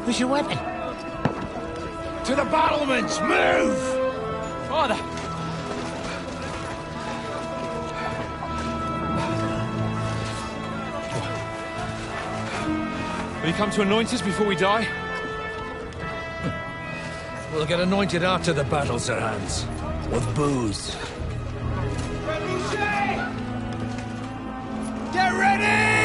Where's your weapon? To the battlements! Move! Father! Will you come to anoint us before we die? We'll get anointed after the battles are hands. With booze. Get ready!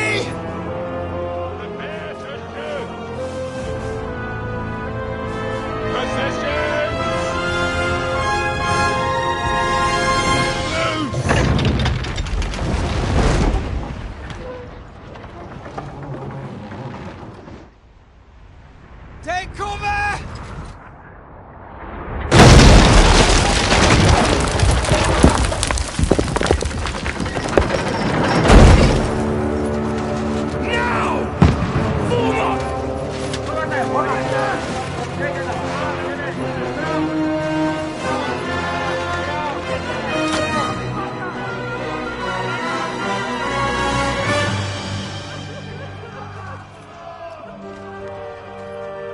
Take cover!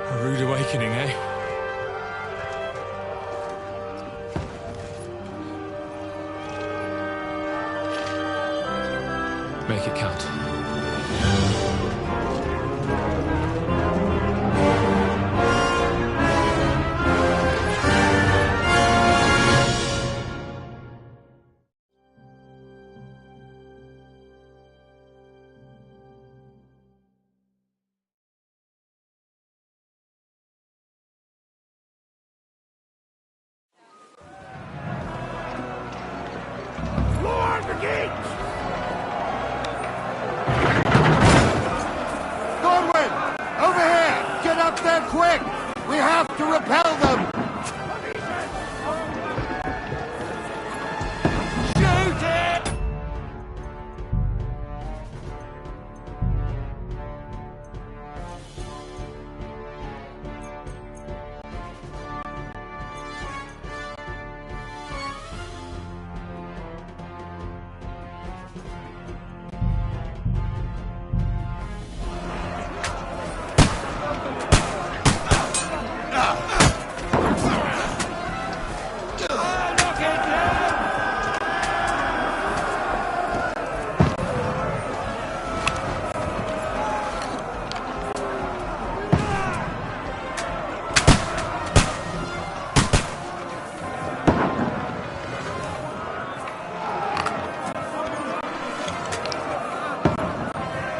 A rude awakening, eh? Make it count. Lord, the gates! Godwin! Over here! Get up there quick! We have to repel them! Shoot it!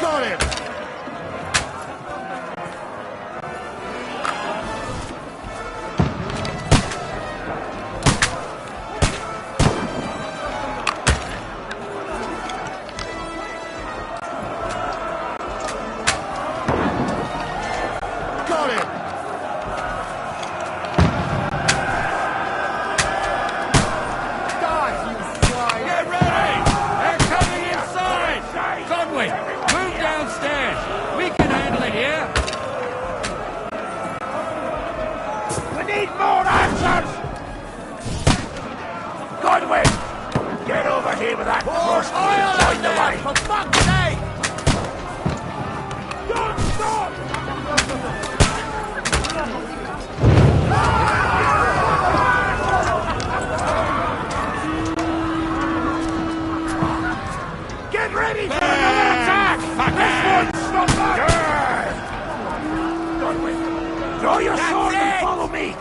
Got him! Got him! Die, you swine! Get ready! They're coming inside! Conway, move downstairs! We can handle it here! We need more answers! Conway! Get over here with that first and join the line! For fuck's sake! Don't stop! Get ready for another attack! This one's not bad! Conway, draw your sword and follow me!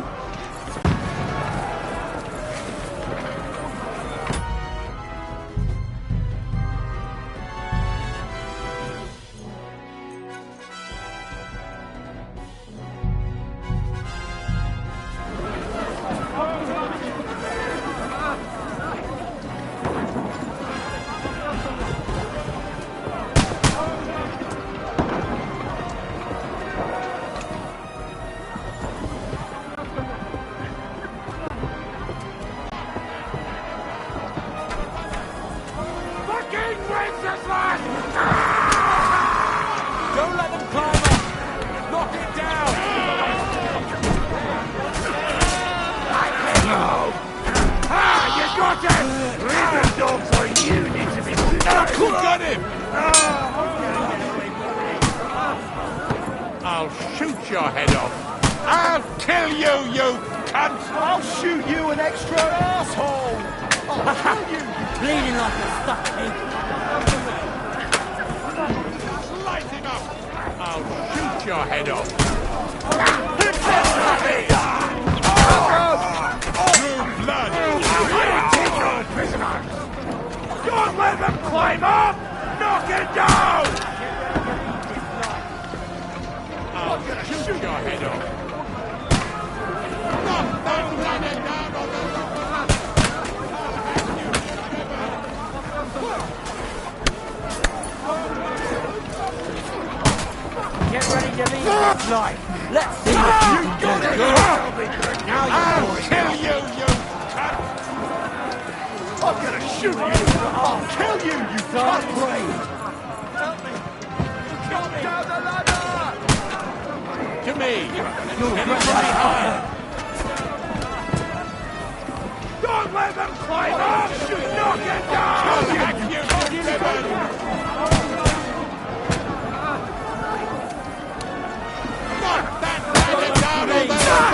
I'll shoot your head off. I'll kill you, you cunt! I'll shoot you, an extra asshole! I'll kill you, bleeding like a stuck pig. Light him up! I'll shoot your head off. True blood! Take your prisoners! Don't let them climb up! Knock it down! I'll shoot your head off. Knock that runner down on the Get ready to leave this life. Let's see what you can do. Now I'll kill you, you cunt! I'm gonna shoot you. I'll kill you, you cunt. Help me. Come down the ladder. To me! You'll Get regret from it. behind! Don't let them climb up! Knock it down! I'll hack you, you ribbon! Knock that ladder down on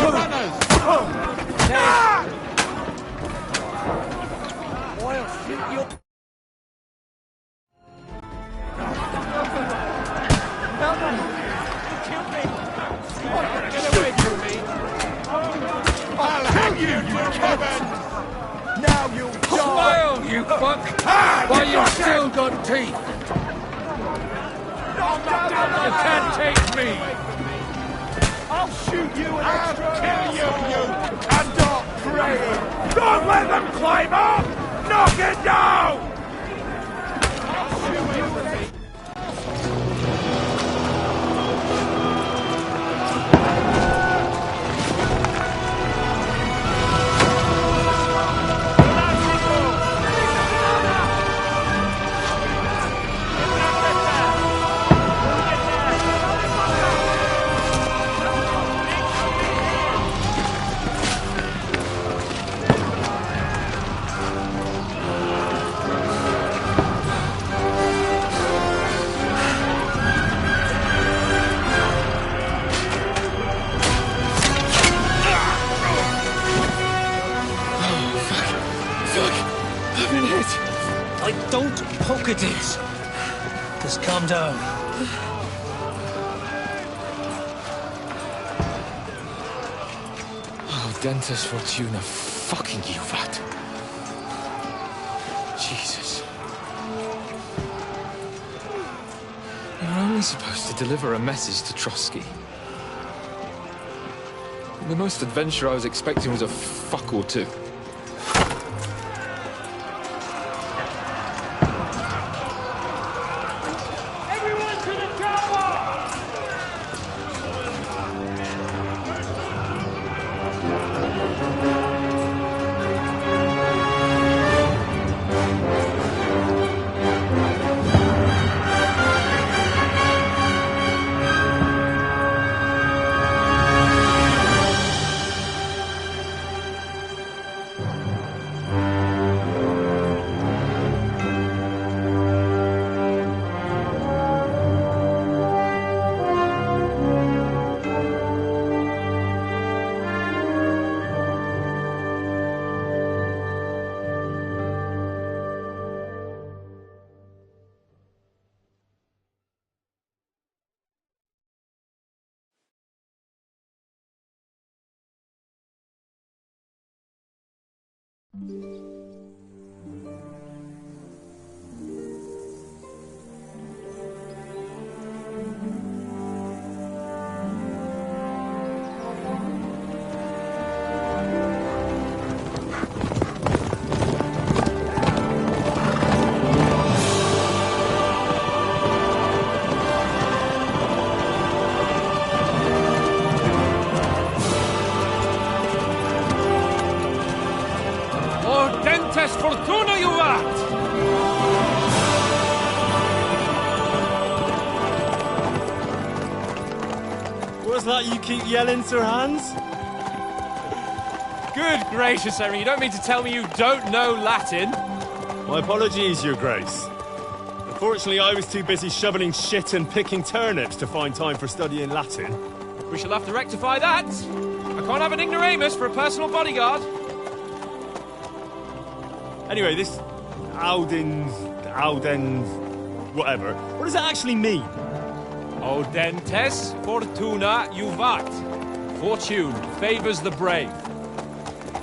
the runners! I'll shoot you. Help me. Kill me. Get away from me! I'll hack you, you ribbon! Now you'll die. Smile, you fuck! While you still got teeth! You can't take me! I'll shoot you, an I'll extra kill you, you and stop praying. Don't let them climb up! Knock it down! I've been hit. Don't poke at it! Just calm down. Oh, Dentes Fortuna, fucking you, vat. Jesus. You're only supposed to deliver a message to Trotsky. The most adventure I was expecting was a fuck or two. Everyone to the tower! Dentes Fortuna, you vat! What's that you keep yelling, Sir Hans? Good gracious, Henry, you don't mean to tell me you don't know Latin? My apologies, Your Grace. Unfortunately, I was too busy shoveling shit and picking turnips to find time for studying Latin. We shall have to rectify that. I can't have an ignoramus for a personal bodyguard. Anyway, this Audens, whatever. What does that actually mean? Audentes fortuna juvat. Fortune favours the brave.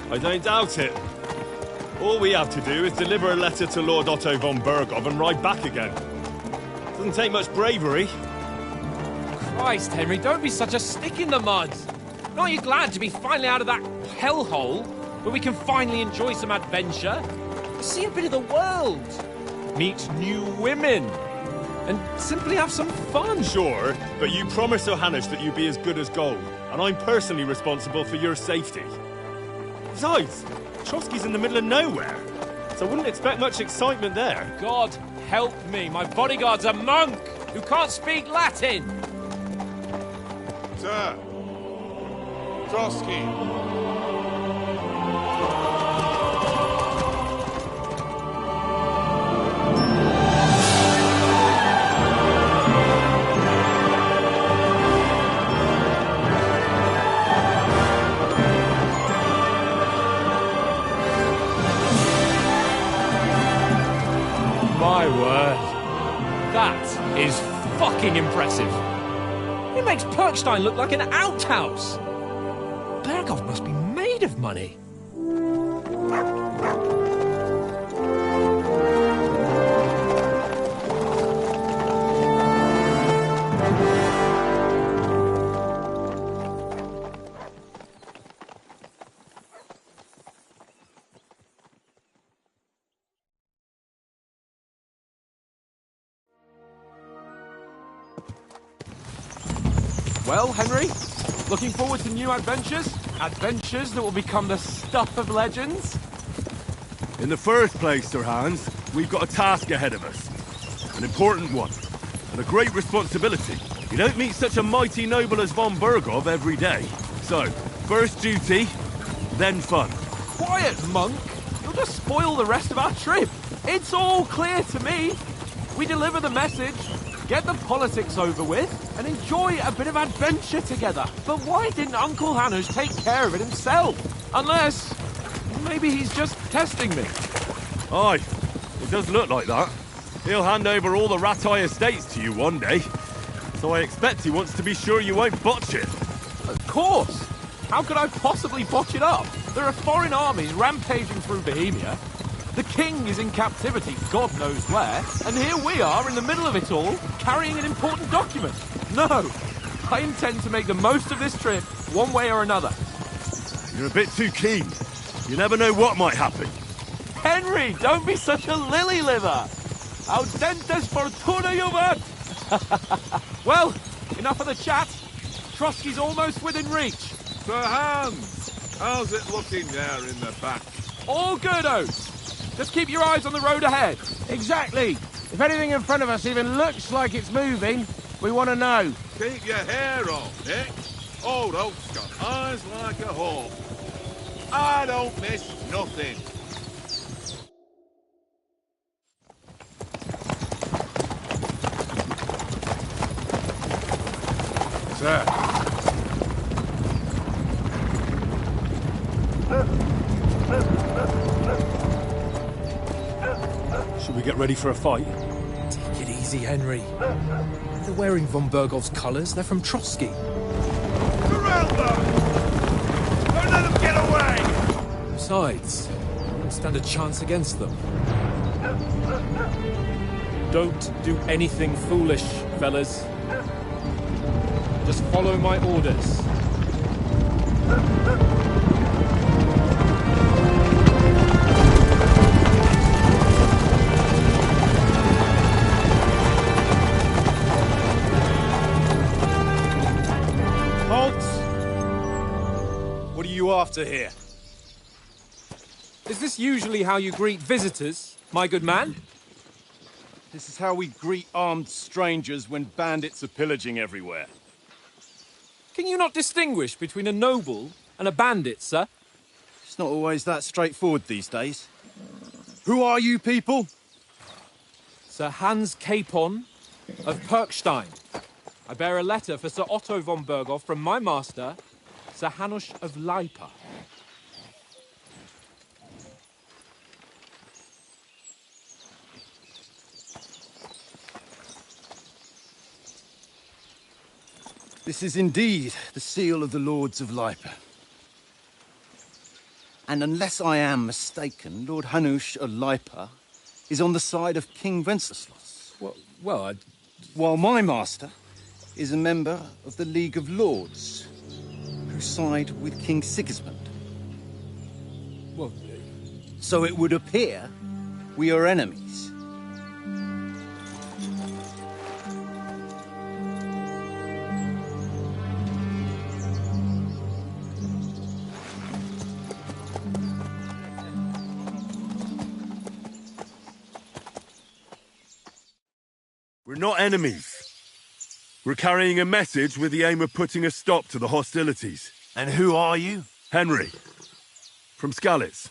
I don't doubt it. All we have to do is deliver a letter to Lord Otto von Bergov and ride back again. Doesn't take much bravery. Christ, Henry, don't be such a stick in the mud. Aren't you glad to be finally out of that hellhole where we can finally enjoy some adventure? See a bit of the world. Meet new women. And simply have some fun. Sure, but you promised Johannes that you'd be as good as gold, and I'm personally responsible for your safety. Besides, Trotsky's in the middle of nowhere, so I wouldn't expect much excitement there. God help me, my bodyguard's a monk who can't speak Latin. Sir. Trotsky. My word. That is fucking impressive. It makes Perkstein look like an outhouse. Bergov must be made of money. Well, Henry, looking forward to new adventures? Adventures that will become the stuff of legends? In the first place, Sir Hans, we've got a task ahead of us. An important one. And a great responsibility. You don't meet such a mighty noble as von Bergov every day. So, first duty, then fun. Quiet, monk! You'll just spoil the rest of our trip. It's all clear to me. We deliver the message, get the politics over with, and enjoy a bit of adventure together. But why didn't Uncle Hannes take care of it himself? Unless, maybe he's just testing me. Aye, it does look like that. He'll hand over all the Ratai estates to you one day. So I expect he wants to be sure you won't botch it. Of course! How could I possibly botch it up? There are foreign armies rampaging through Bohemia. The king is in captivity, God knows where, and here we are in the middle of it all, carrying an important document. No, I intend to make the most of this trip, one way or another. You're a bit too keen. You never know what might happen. Henry, don't be such a lily-liver! Audentes fortuna juvat! Well, enough of the chat. Trotsky's almost within reach. Sir Hans, how's it looking there in the back? All good, Oates. Just keep your eyes on the road ahead. Exactly. If anything in front of us even looks like it's moving, we want to know. Keep your hair on, Nick. Old Oak's got eyes like a hawk. I don't miss nothing. Sir. Should we get ready for a fight? Take it easy, Henry. They're wearing von Bergov's colours. They're from Trotsky. Corral them! Don't let them get away! Besides, I won't stand a chance against them. Don't do anything foolish, fellas. Just follow my orders. What are you after here? Is this usually how you greet visitors, my good man? This is how we greet armed strangers when bandits are pillaging everywhere. Can you not distinguish between a noble and a bandit, sir? It's not always that straightforward these days. Who are you people? Sir Hans Capon of Perkstein. I bear a letter for Sir Otto von Berghoff from my master, Sir Hanush of Lipa. This is indeed the seal of the Lords of Lipa. And unless I am mistaken, Lord Hanush of Lipa is on the side of King Wenceslas. While my master is a member of the League of Lords, who side with King Sigismund. So it would appear we are enemies. We're not enemies. We're carrying a message with the aim of putting a stop to the hostilities. And who are you? Henry, from Skalitz.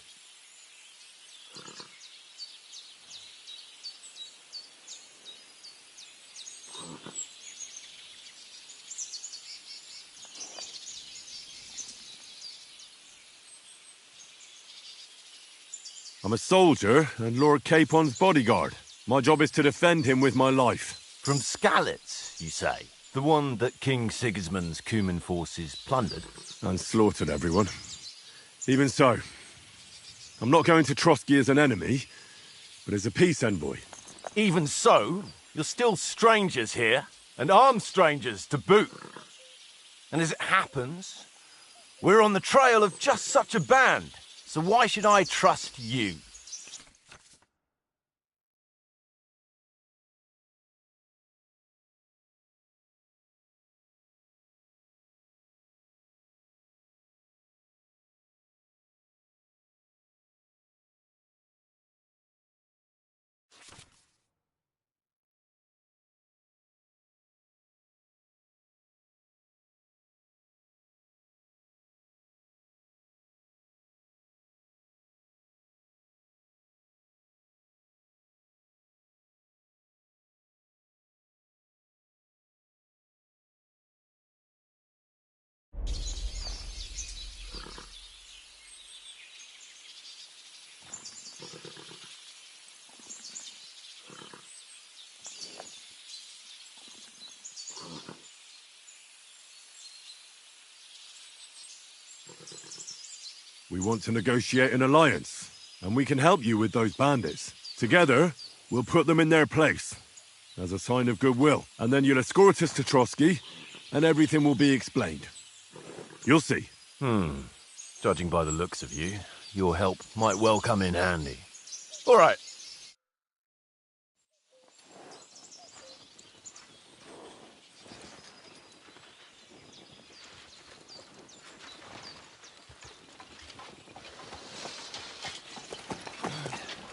I'm a soldier and Lord Capon's bodyguard. My job is to defend him with my life. From Skalitz, you say? The one that King Sigismund's Cuman forces plundered? And slaughtered everyone. Even so, I'm not going to Trotsky as an enemy, but as a peace envoy. Even so, you're still strangers here, and armed strangers to boot. And as it happens, we're on the trail of just such a band, so why should I trust you? We want to negotiate an alliance, and we can help you with those bandits. Together, we'll put them in their place, as a sign of goodwill. And then you'll escort us to Trotsky, and everything will be explained. You'll see. Judging by the looks of you, your help might well come in handy. All right.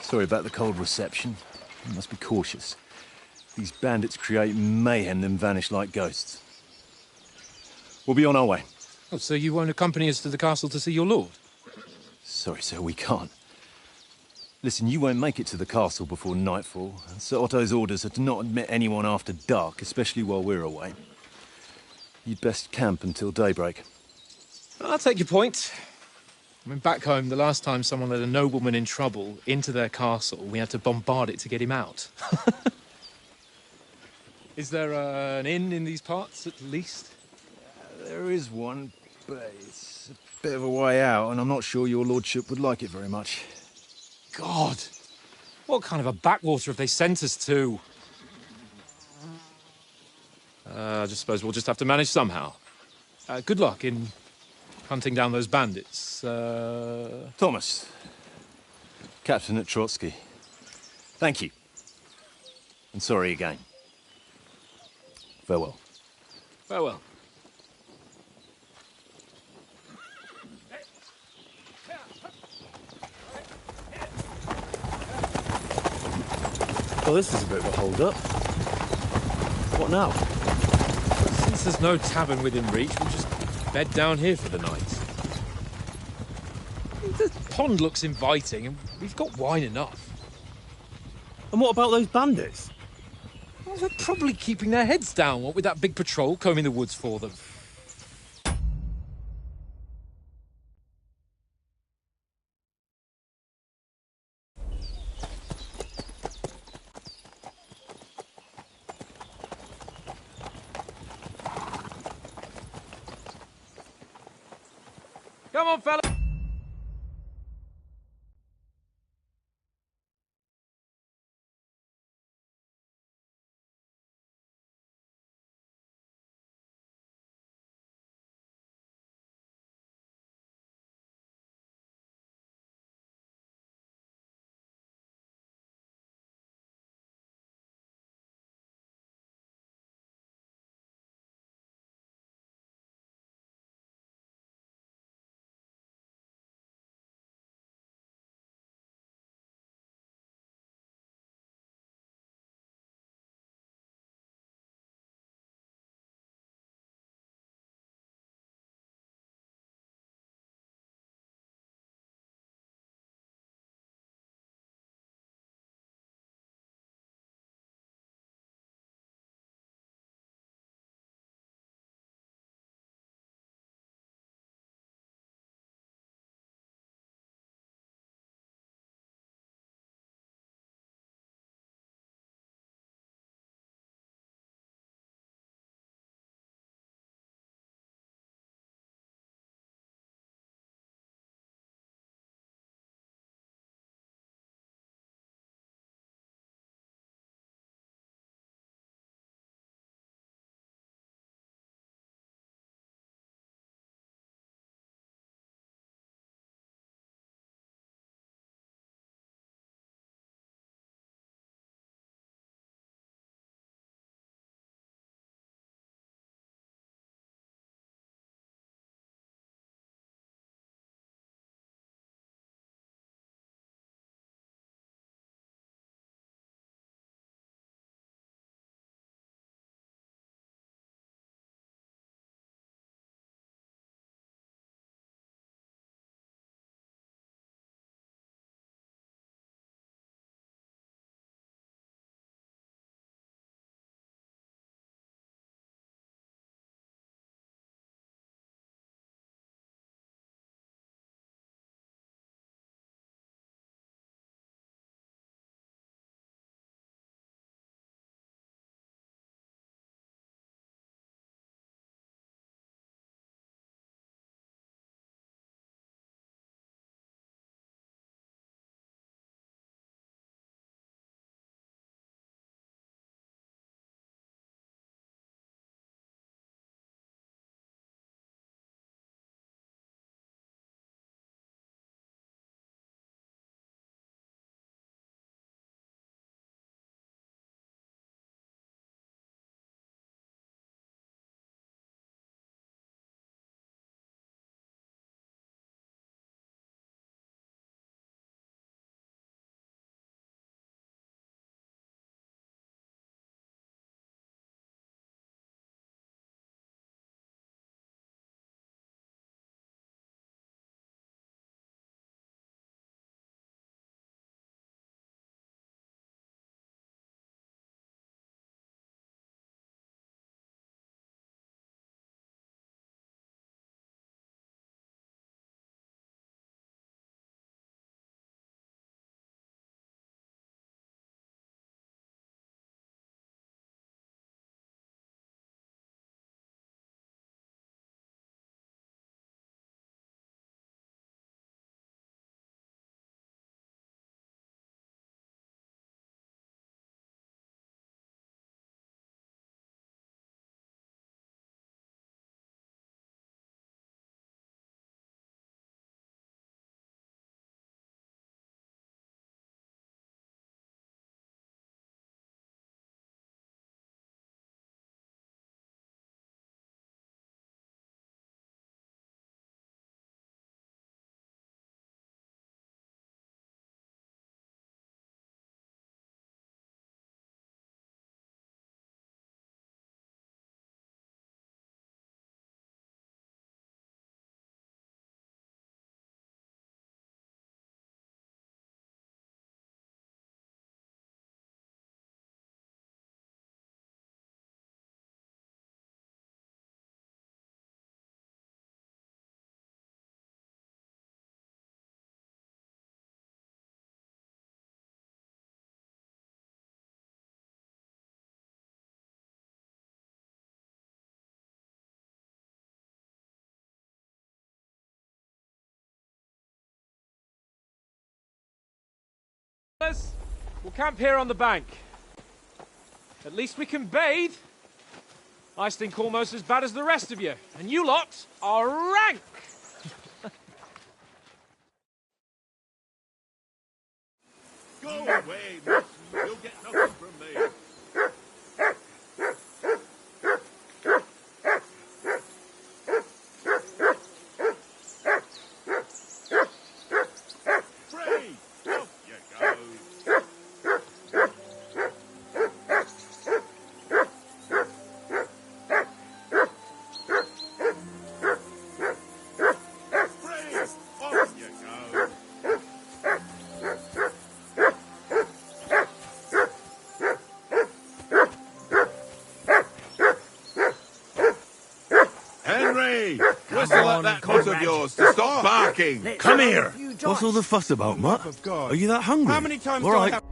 Sorry about the cold reception. You must be cautious. These bandits create mayhem, then vanish like ghosts. We'll be on our way. Oh, so you won't accompany us to the castle to see your lord? Sorry, sir, we can't. Listen, you won't make it to the castle before nightfall. Sir Otto's orders are to not admit anyone after dark, especially while we're away. You'd best camp until daybreak. I'll take your point. I mean, back home, the last time someone let a nobleman in trouble into their castle, we had to bombard it to get him out. Is there an inn in these parts, at least? There is one, but it's a bit of a way out, and I'm not sure your lordship would like it very much. God! What kind of a backwater have they sent us to? I just suppose we'll just have to manage somehow. Good luck in hunting down those bandits. Thomas, captain at Trotsky. Thank you. And sorry again. Farewell. Farewell. Well, this is a bit of a hold-up. What now? Since there's no tavern within reach, we'll just bed down here for the night. The pond looks inviting, and we've got wine enough. And what about those bandits? Well, they're probably keeping their heads down, what with that big patrol combing the woods for them. Come on, fella. We'll camp here on the bank. At least we can bathe. I stink almost as bad as the rest of you, and you lot are rank! Go away, miss. You'll get nothing from me. Free! Off you go. Free! Off you go. Henry! Whistle at that mutt of yours to stop barking! Come here! What's all the fuss about, Mutt? Are you that hungry? How many times All do I right. have...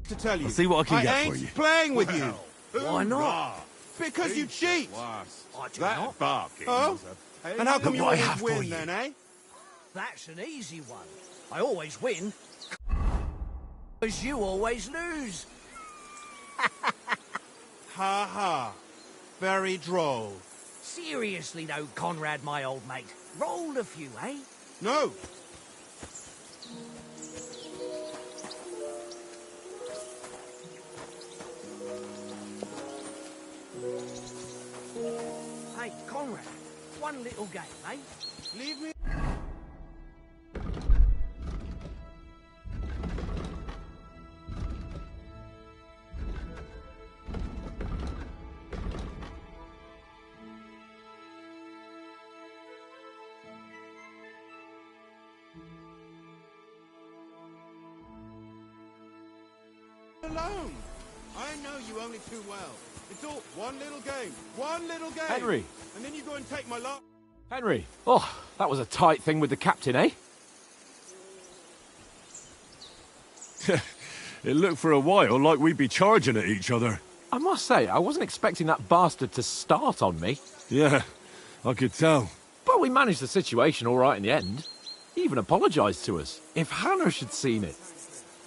To tell you, I'll see what I can get ain't for you. playing with you. Why not? Because you cheat. I do That not. barking. Oh? And how come you what I always have for win you. then, eh? That's an easy one. I always win. Because you always lose. Ha ha. Very droll. Seriously though, Conrad, my old mate. Rolled a few, eh? No. Hey, Conrad, one little game, eh? Leave me. Alone. I know you only too well. It's all one little game. One little game. Henry. And then you go and take my lot. Henry. Oh, that was a tight thing with the captain, eh? It looked for a while like we'd be charging at each other. I must say, I wasn't expecting that bastard to start on me. Yeah, I could tell. But we managed the situation all right in the end. He even apologised to us. If Hanush had seen it.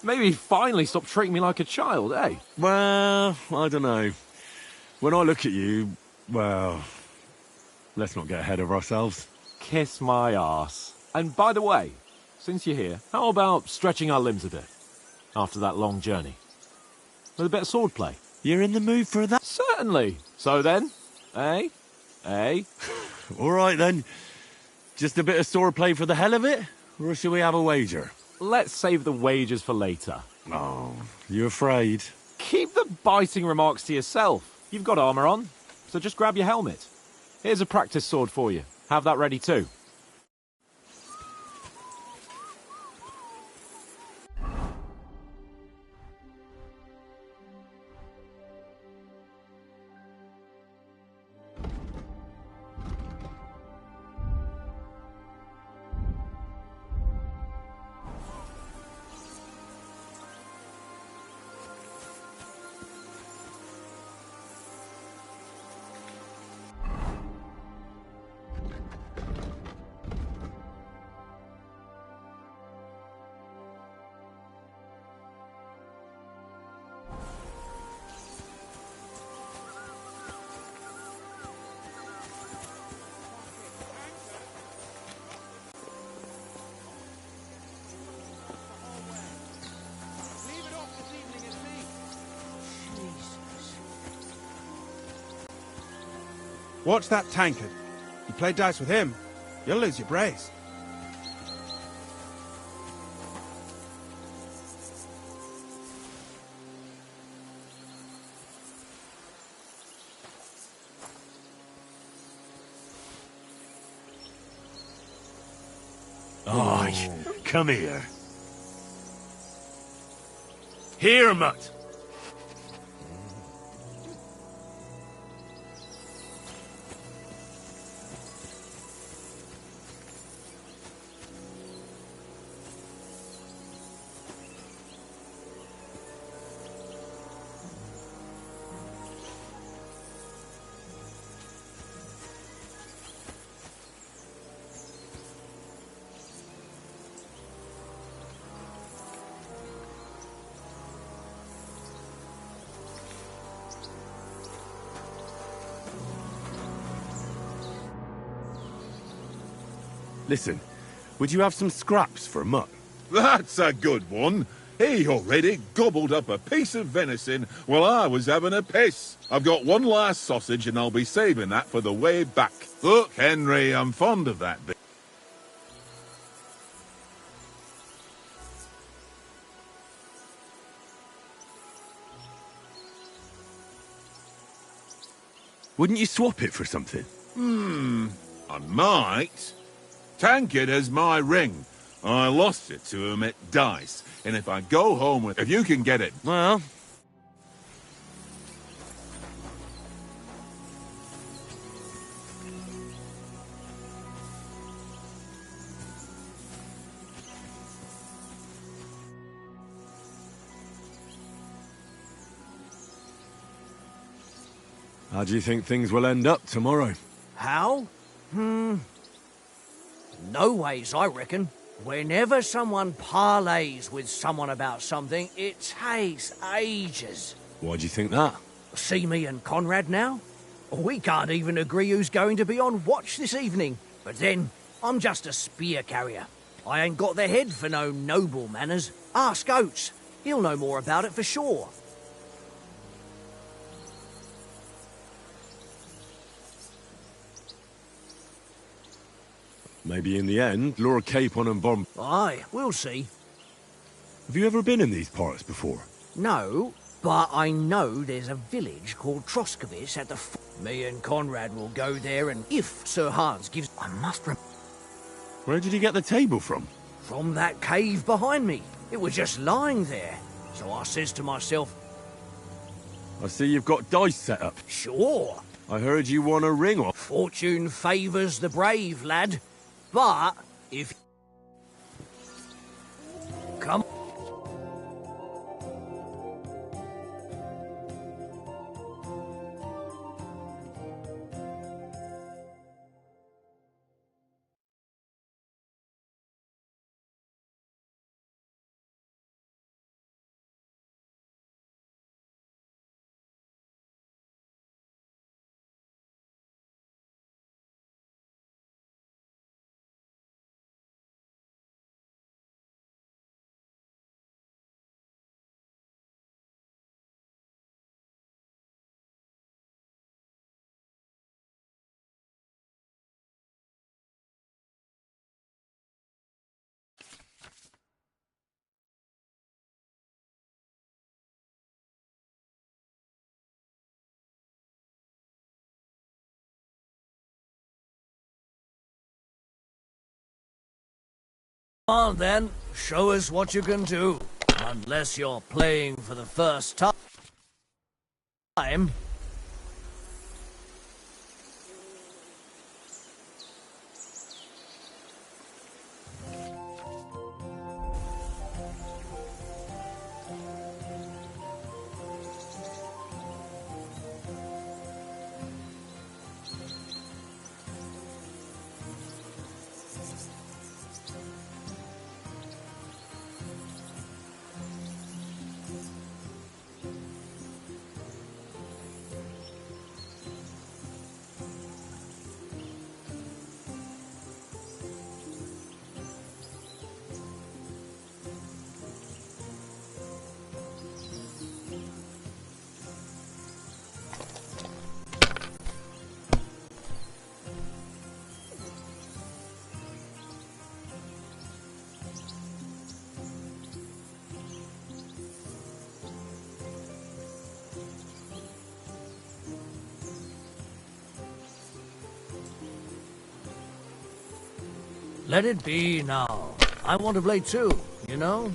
Maybe he'd finally stop treating me like a child, eh? Well, I don't know. When I look at you, well, let's not get ahead of ourselves. Kiss my arse. And by the way, since you're here, how about stretching our limbs a bit? After that long journey. With a bit of swordplay. You're in the mood for that? Certainly. So then, eh? Eh? All right then. Just a bit of swordplay for the hell of it? Or shall we have a wager? Let's save the wagers for later. Oh, you afraid? Keep the biting remarks to yourself. You've got armour on, so just grab your helmet. Here's a practice sword for you. Have that ready too. Watch that tankard. You play dice with him, you'll lose your brace. Aye, come here. Here, mutt. Listen, would you have some scraps for mutt? That's a good one. He already gobbled up a piece of venison while I was having a piss. I've got one last sausage and I'll be saving that for the way back. Look, Henry, I'm fond of that bit. Wouldn't you swap it for something? I might. Tankard has my ring. I lost it to him at dice, and if I go home with... If you can get it... Well... How do you think things will end up tomorrow? How? No ways, I reckon. Whenever someone parleys with someone about something, it takes ages. Why do you think that? See me and Conrad now? We can't even agree who's going to be on watch this evening. But then, I'm just a spear carrier. I ain't got the head for no noble manners. Ask Oates. He'll know more about it for sure. Maybe in the end, lure Capon and Bomb... Aye, we'll see. Have you ever been in these parts before? No, but I know there's a village called Troskovis at the... Me and Conrad will go there, and if Sir Hans gives... I must remember... Where did you get the table from? From that cave behind me. It was just lying there. So I says to myself, I see you've got dice set up. Sure. I heard you won a ring off. Fortune favours the brave, lad. But if... Come... Come on then, show us what you can do. Unless you're playing for the first time. Let it be now. I want to play too, you know?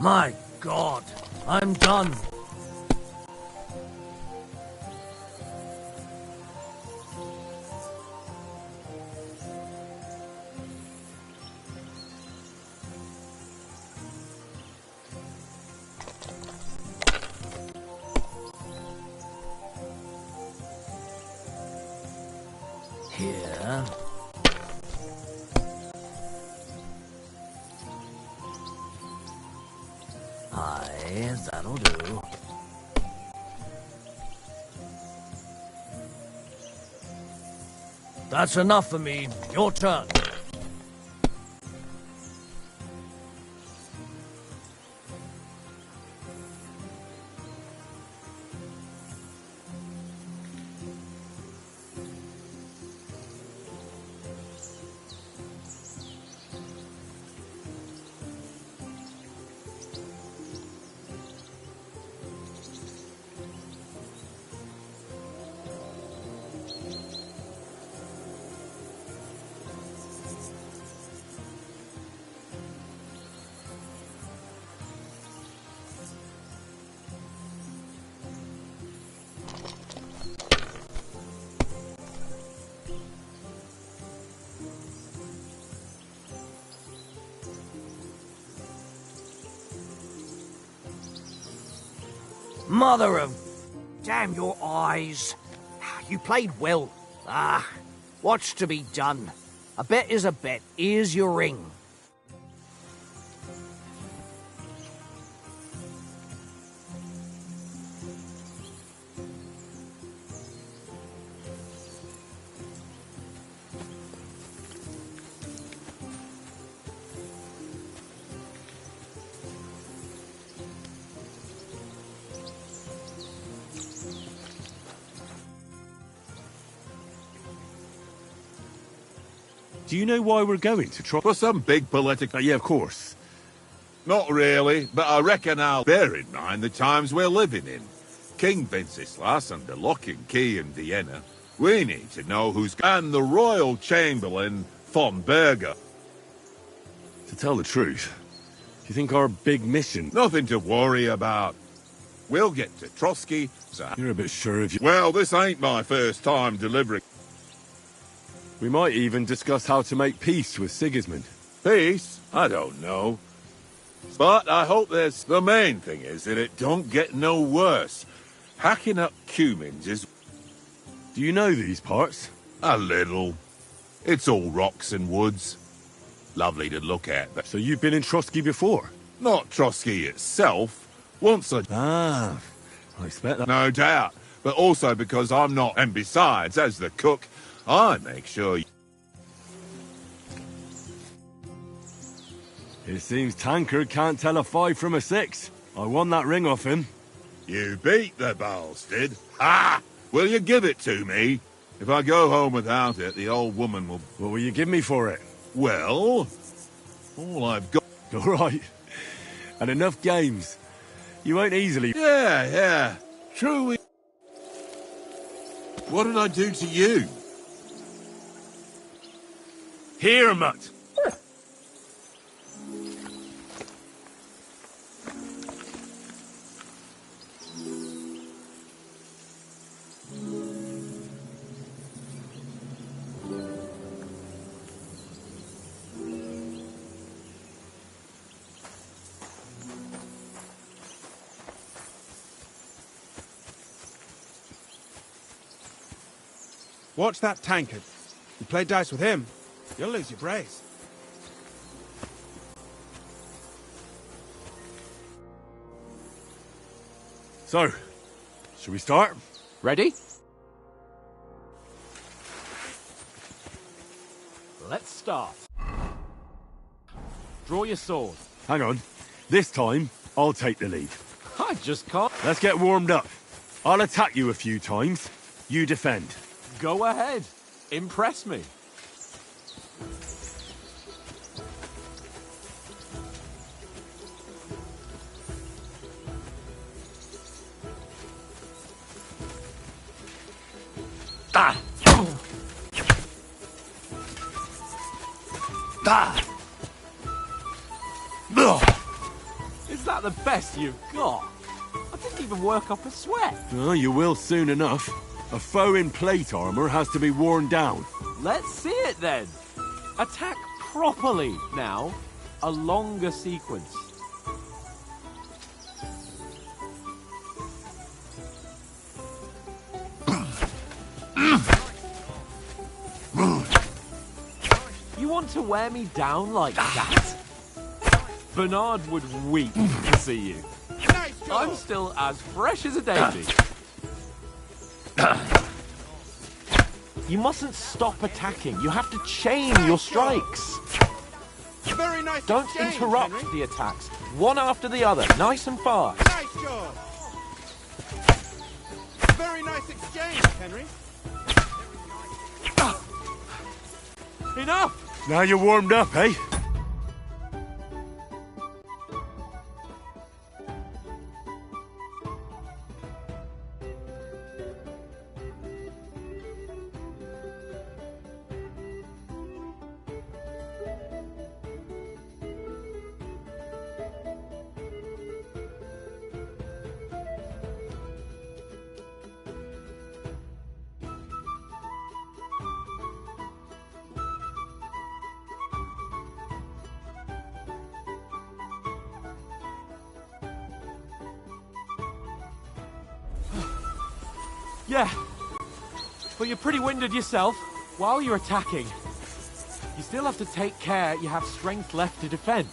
My God, I'm done. Here. Aye, that'll do. That's enough for me. Your turn. Mother of... Damn your eyes. You played well. What's to be done? A bet is a bet. Here's your ring. Do you know why we're going to try? For some big political... Yeah, of course. Not really, but I reckon I'll bear in mind the times we're living in. King Wenceslas under lock and key in Vienna. We need to know who's... And the Royal Chamberlain, von Berger. To tell the truth, do you think our big mission... Nothing to worry about. We'll get to Trotsky, so... You're a bit sure of you... Well, this ain't my first time delivering... We might even discuss how to make peace with Sigismund. Peace? I don't know. But I hope there's... The main thing is that it don't get no worse. Hacking up cumins is... Do you know these parts? A little. It's all rocks and woods. Lovely to look at, but... So you've been in Trotsky before? Not Trotsky itself. Once I... Ah, I expect that. No doubt. But also because I'm not... And besides, as the cook, I make sure... It seems Tankard can't tell a 5 from a 6. I won that ring off him. You beat the bastard. Ah! Will you give it to me? If I go home without it, the old woman will... What will you give me for it? Well, all I've got... All right. And enough games. You won't easily... Yeah. Truly. What did I do to you? Here, mutt. Watch that tankard. You play dice with him, you'll lose your brace. So, should we start? Ready? Let's start. Draw your sword. Hang on. This time, I'll take the lead. I just can't. Let's get warmed up. I'll attack you a few times. You defend. Go ahead. Impress me. Ah! Ah! Is that the best you've got? I didn't even work up a sweat. Oh, you will soon enough. A foe in plate armor has to be worn down. Let's see it then. Attack properly now. A longer sequence. You want to wear me down like that? Bernard would weep to see you. I'm still as fresh as a daisy. You mustn't stop attacking. You have to chain your strikes. Very nice. Don't interrupt the attacks. One after the other, nice and fast. Nice job. Very nice exchange, Henry. Enough! Now you're warmed up, eh? Yeah, but you're pretty winded yourself. While you're attacking, you still have to take care you have strength left to defend.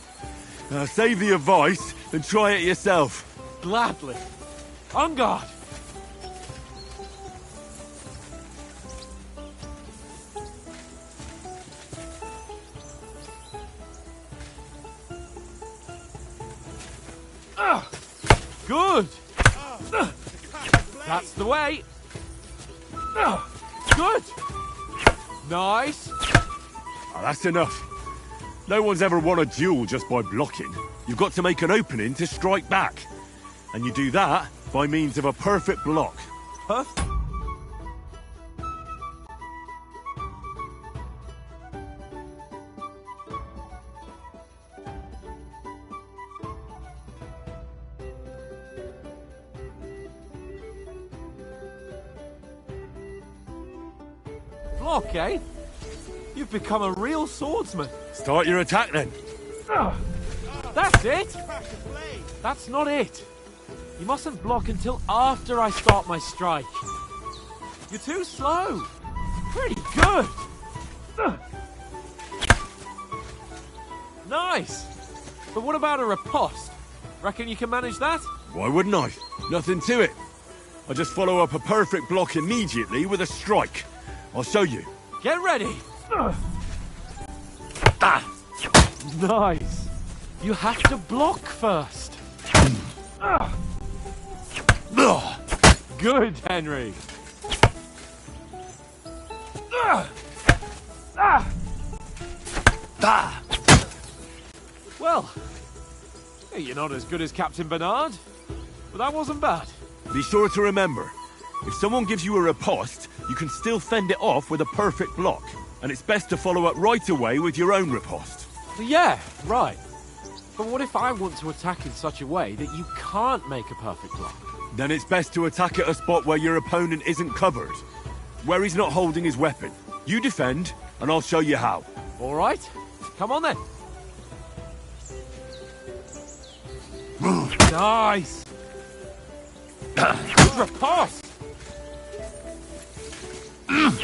Save the advice and try it yourself. Gladly. On guard. Good. That's the way. Good. Nice. Oh, that's enough. No one's ever won a duel just by blocking. You've got to make an opening to strike back. And you do that by means of a perfect block. Perfect. Block, eh? You've become a real swordsman. Start your attack then. That's it! That's not it. You mustn't block until after I start my strike. You're too slow. Pretty good. Nice. But what about a riposte? Reckon you can manage that? Why wouldn't I? Nothing to it. I just follow up a perfect block immediately with a strike. I'll show you. Get ready. Nice. You have to block first. Good, Henry. Well, you're not as good as Captain Bernard, but that wasn't bad. Be sure to remember, if someone gives you a riposte, you can still fend it off with a perfect block. And it's best to follow up right away with your own riposte. Yeah, right. But what if I want to attack in such a way that you can't make a perfect block? Then it's best to attack at a spot where your opponent isn't covered. Where he's not holding his weapon. You defend, and I'll show you how. All right. Come on then. Nice. Good riposte.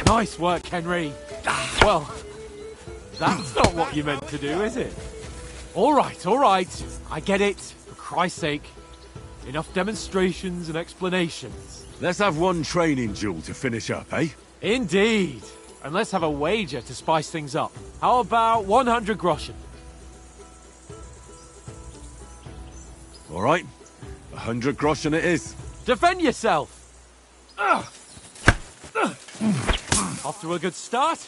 Nice work, Henry. Well, that's not what you meant to do, is it? All right, all right. I get it. For Christ's sake. Enough demonstrations and explanations. Let's have one training duel to finish up, eh? Indeed. And let's have a wager to spice things up. How about 100 groschen? All right. 100 groschen it is. Defend yourself! Off to a good start.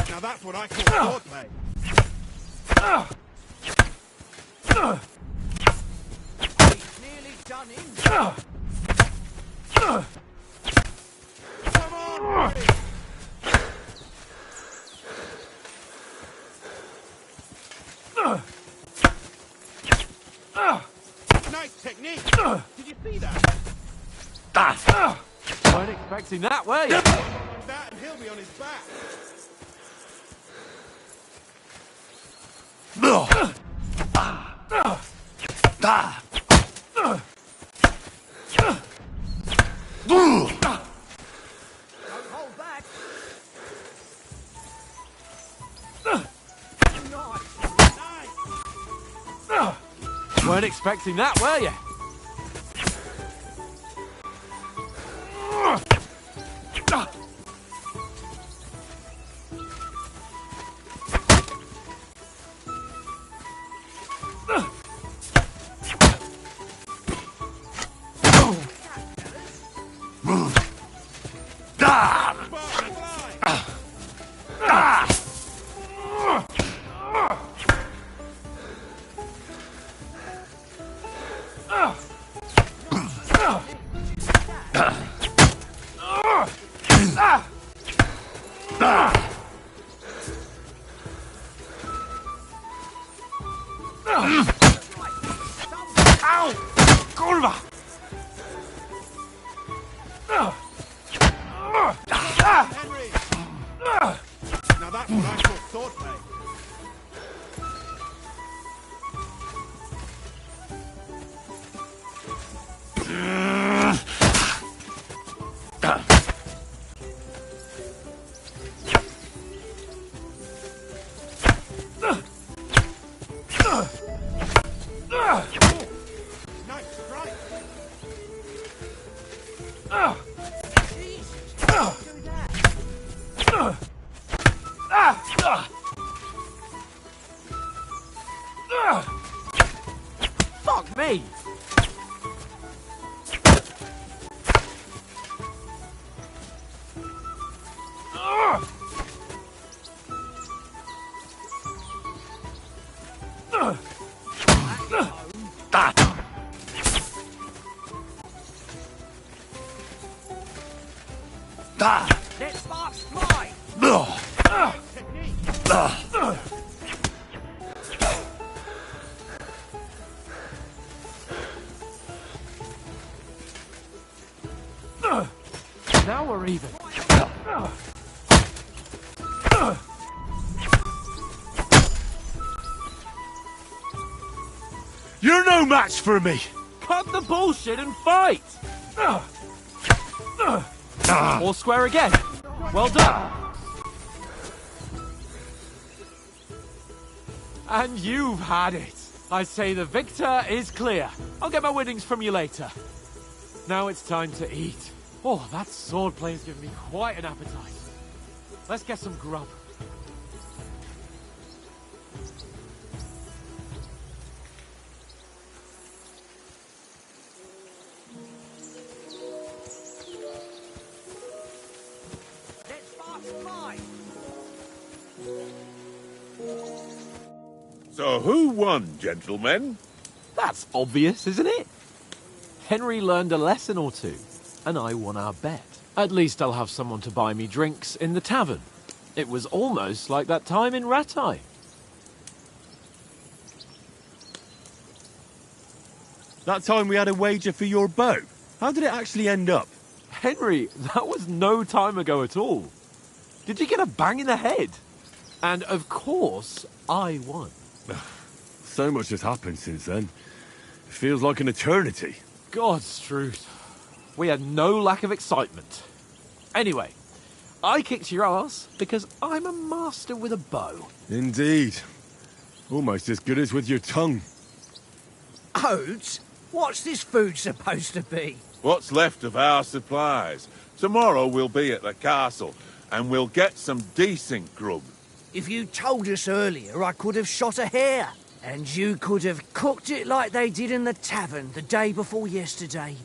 Now that's what I call swordplay. He's nearly done in. Come on, Harry. Nice technique. Did you see that? Weren't expecting that, were you? On that, and he'll be on his back. Don't hold back. Nice. Weren't expecting that, were you? Henry. Now that's what I call swordplay. Nice strike. Fuck me! Let sparks fly! Now we're even. You're no match for me! Cut the bullshit and fight! All square again. Well done. And you've had it. I say the victor is clear. I'll get my winnings from you later. Now it's time to eat. Oh, that swordplay has given me quite an appetite. Let's get some grub. Let sparks fly! So who won, gentlemen? That's obvious, isn't it? Henry learned a lesson or two, and I won our bet. At least I'll have someone to buy me drinks in the tavern. It was almost like that time in Rattay. That time we had a wager for your bow. How did it actually end up? Henry, that was no time ago at all. Did you get a bang in the head? And of course, I won. So much has happened since then. It feels like an eternity. God's truth. We had no lack of excitement. Anyway, I kicked your ass because I'm a master with a bow. Indeed. Almost as good as with your tongue. Oates? What's this food supposed to be? What's left of our supplies? Tomorrow we'll be at the castle, and we'll get some decent grub. If you told us earlier, I could have shot a hare. And you could have cooked it like they did in the tavern the day before yesterday.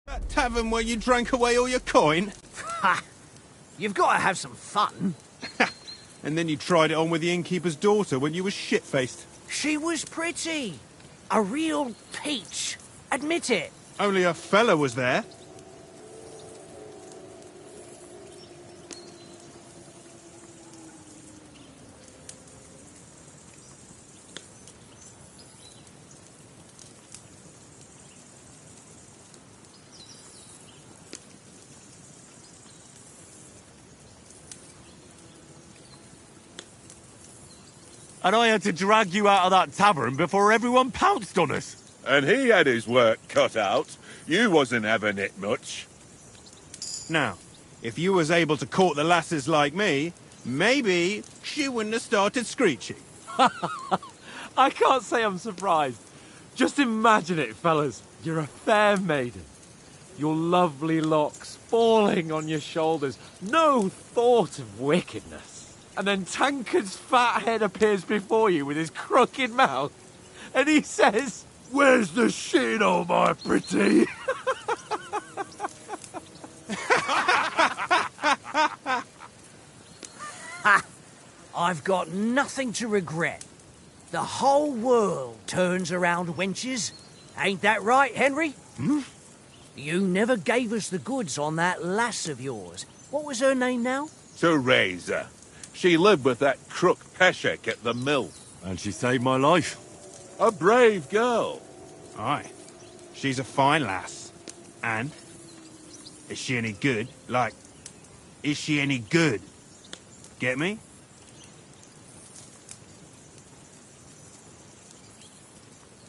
That tavern where you drank away all your coin? Ha! You've got to have some fun. And then you tried it on with the innkeeper's daughter when you were shit-faced. She was pretty. A real peach. Admit it. Only a fella was there. And I had to drag you out of that tavern before everyone pounced on us. And he had his work cut out. You wasn't having it much. Now, if you was able to court the lasses like me, maybe she wouldn't have started screeching. I can't say I'm surprised. Just imagine it, fellas. You're a fair maiden. Your lovely locks falling on your shoulders. No thought of wickedness. And then Tankard's fat head appears before you with his crooked mouth. And he says, "Where's the shit, oh my pretty?" I've got nothing to regret. The whole world turns around wenches. Ain't that right, Henry? Hmm? You never gave us the goods on that lass of yours. What was her name now? Teresa. She lived with that crook Peshek at the mill. And she saved my life. A brave girl. Aye. She's a fine lass. And? Is she any good? Like, is she any good? Get me?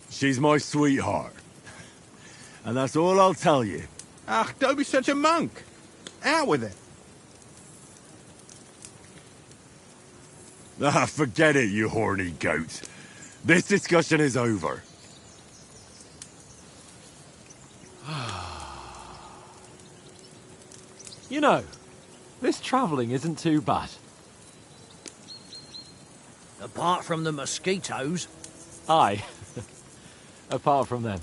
She's my sweetheart. And that's all I'll tell you. Ah, don't be such a monk. Out with it. Ah, forget it, you horny goat. This discussion is over. You know, this travelling isn't too bad. Apart from the mosquitoes. Aye. Apart from them.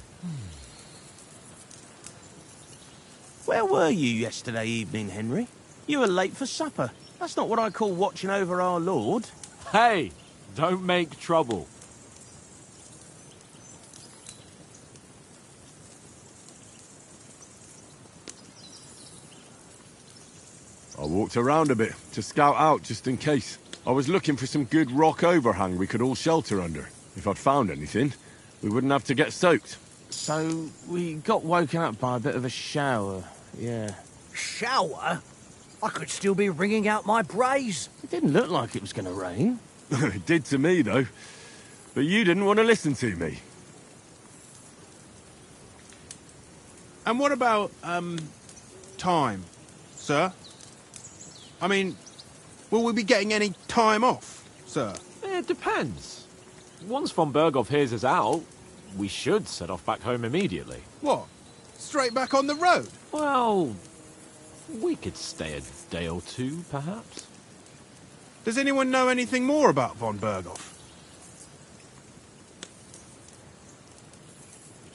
Where were you yesterday evening, Henry? You were late for supper. That's not what I call watching over our Lord. Hey, don't make trouble. I walked around a bit to scout out just in case. I was looking for some good rock overhang we could all shelter under. If I'd found anything, we wouldn't have to get soaked. So, we got woken up by a bit of a shower, yeah. Shower? I could still be wringing out my brace. It didn't look like it was going to rain. It did to me, though. But you didn't want to listen to me. And what about, time, sir? I mean, will we be getting any time off, sir? It depends. Once von Berghoff hears us out, we should set off back home immediately. What? Straight back on the road? Well, we could stay a day or two, perhaps. Does anyone know anything more about von Berghoff?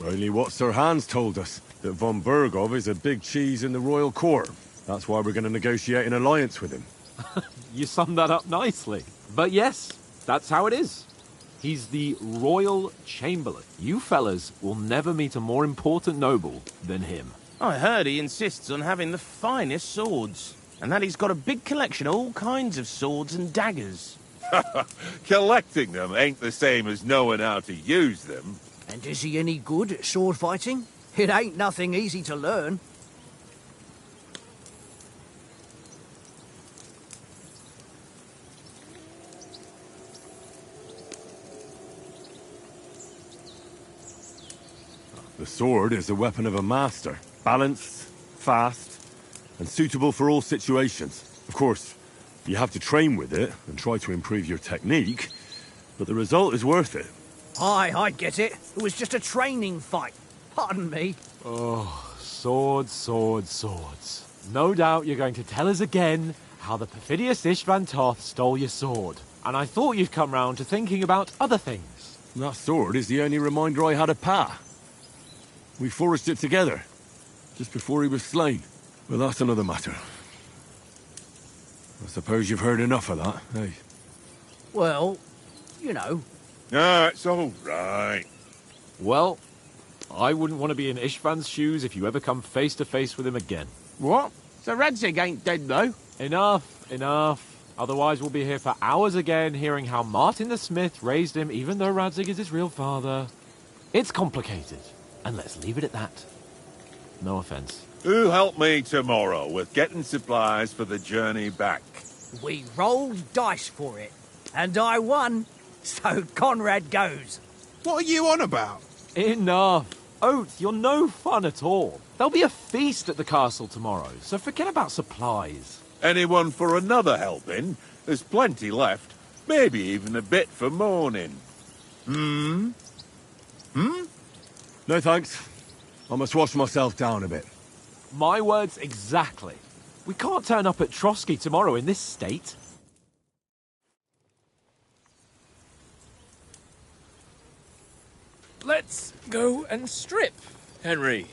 Only what Sir Hans told us, that von Berghoff is a big cheese in the royal court. That's why we're going to negotiate an alliance with him. You summed that up nicely. But yes, that's how it is. He's the Royal Chamberlain. You fellas will never meet a more important noble than him. I heard he insists on having the finest swords, and that he's got a big collection of all kinds of swords and daggers. Collecting them ain't the same as knowing how to use them. And is he any good at sword fighting? It ain't nothing easy to learn. The sword is the weapon of a master. Balanced, fast, and suitable for all situations. Of course, you have to train with it and try to improve your technique, but the result is worth it. Aye, I get it. It was just a training fight. Pardon me. Oh, swords, swords, swords. No doubt you're going to tell us again how the perfidious Istvan Toth stole your sword. And I thought you'd come round to thinking about other things. That sword is the only reminder I had of Pa. We forged it together, just before he was slain. But that's another matter. I suppose you've heard enough of that, eh? Well, you know. Ah, it's all right. Well, I wouldn't want to be in Istvan's shoes if you ever come face to face with him again. What? So Radzig ain't dead, though? Enough, enough. Otherwise we'll be here for hours again hearing how Martin the Smith raised him even though Radzig is his real father. It's complicated. And let's leave it at that. No offense. Who'll help me tomorrow with getting supplies for the journey back? We rolled dice for it. And I won. So Conrad goes. What are you on about? Enough. Oath, you're no fun at all. There'll be a feast at the castle tomorrow, so forget about supplies. Anyone for another helping? There's plenty left. Maybe even a bit for morning. Hmm? No thanks. I must wash myself down a bit. My words exactly. We can't turn up at Trotsky tomorrow in this state. Let's go and strip, Henry.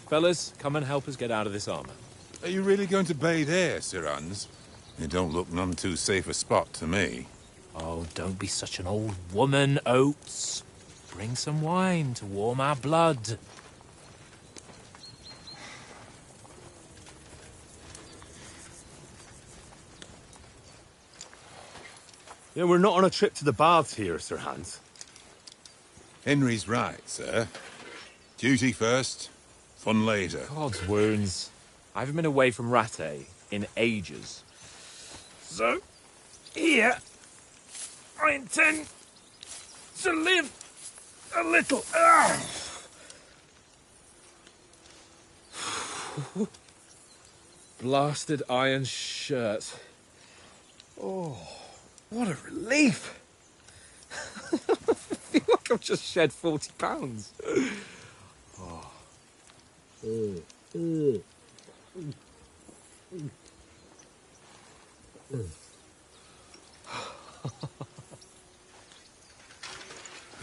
Fellas, come and help us get out of this armor. Are you really going to bathe here, Sir Hans? It don't look none too safe a spot to me. Oh, don't be such an old woman, Oates. Bring some wine to warm our blood. Yeah, we're not on a trip to the baths here, Sir Hans. Henry's right, sir. Duty first, fun later. God's wounds. I haven't been away from Rattay in ages. So, here, I intend to live a little. Blasted iron shirt. Oh, what a relief! I feel like I've just shed 40 pounds. Oh.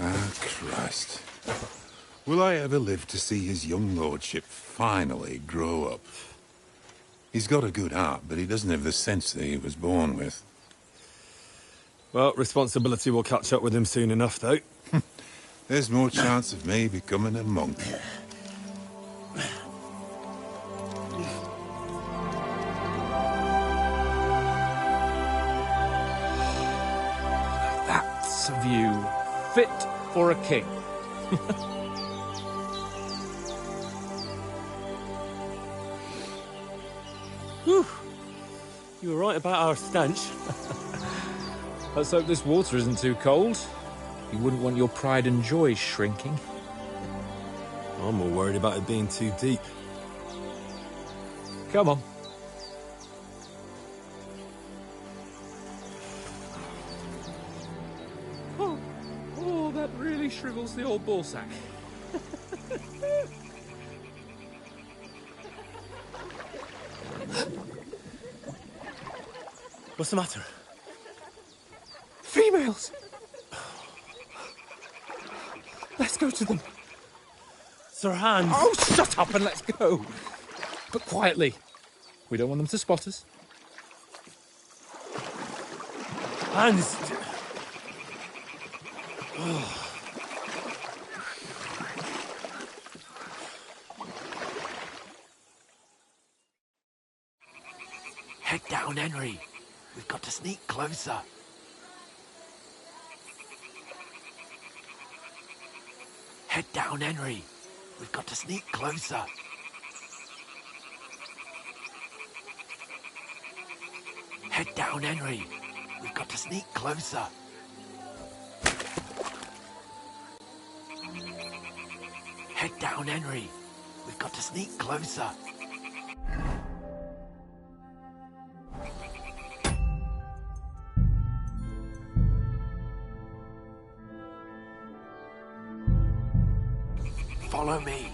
Ah, Christ. Will I ever live to see his young lordship finally grow up? He's got a good heart, but he doesn't have the sense that he was born with. Well, responsibility will catch up with him soon enough, though. There's more chance of me becoming a monk. That's a view fit for a king. Whew. You were right about our stench. Let's hope this water isn't too cold. You wouldn't want your pride and joy shrinking. I'm more worried about it being too deep. Come on. Oh, that really shrivels the old ball sack. What's the matter? Females! Let's go to them. Sir Hans! Oh, shut up and let's go. But quietly. We don't want them to spot us. Hans! Head down, Henry. We've got to sneak closer. Head down, Henry. We've got to sneak closer. Head down, Henry. We've got to sneak closer. Head down, Henry. We've got to sneak closer. Follow me.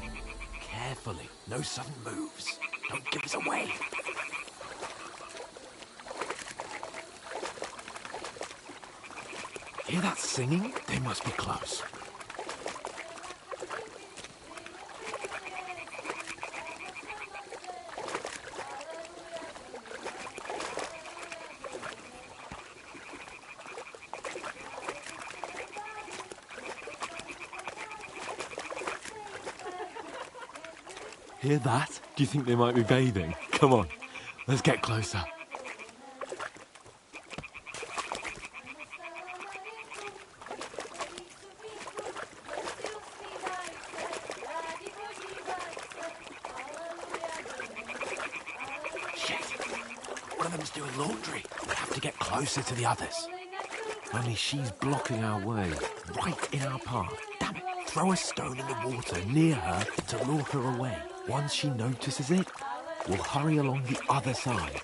Carefully. No sudden moves. Don't give us away. Hear that singing? They must be close. Hear that? Do you think they might be bathing? Come on, let's get closer. Shit! One of them's doing laundry. We'll have to get closer to the others. Only she's blocking our way, right in our path. Damn it! Throw a stone in the water near her to lure her away. Once she notices it, we'll hurry along the other side.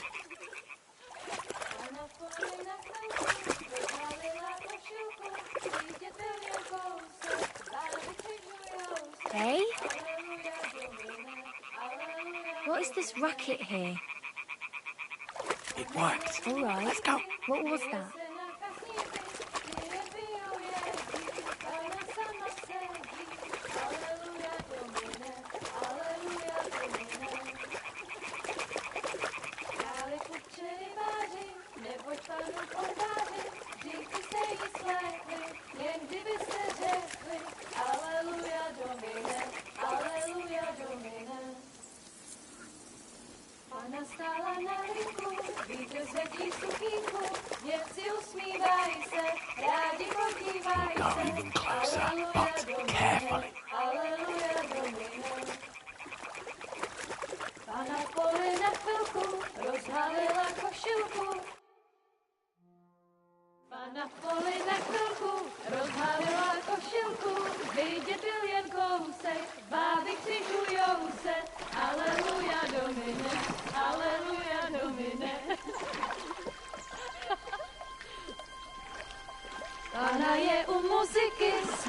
Hey? What is this racket here? It worked. All right. Let's go. What was that? Go even closer, but carefully. Na poli na chvilku rozhalila košilku, vidět byl jen kousek, báby křižujou se, aleluja domine, aleluja domine.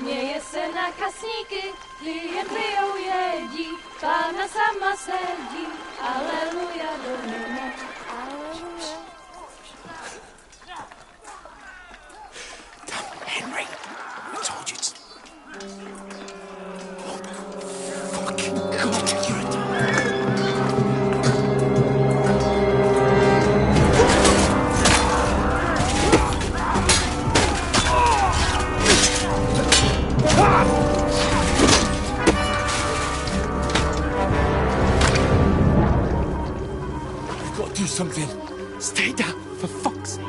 směje se na kasníky, ty jen pijou jedí, Pána sama sedí, aleluja do nebe, aleluja. Henry, I told you to... We've got to do something. Stay down, for fuck's sake.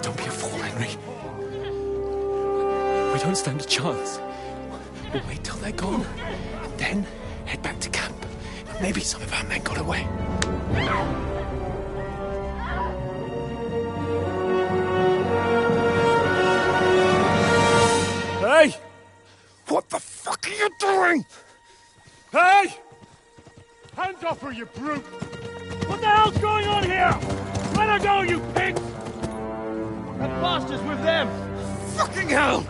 Don't be a fool, Henry. We don't stand a chance. We'll wait till they're gone, and then head back to camp. Maybe some of our men got away. Hey! What the fuck are you doing? Hey! Hands off her, you brute! What the hell's going on here? Let her go, you pigs! That bastard's with them! Fucking hell!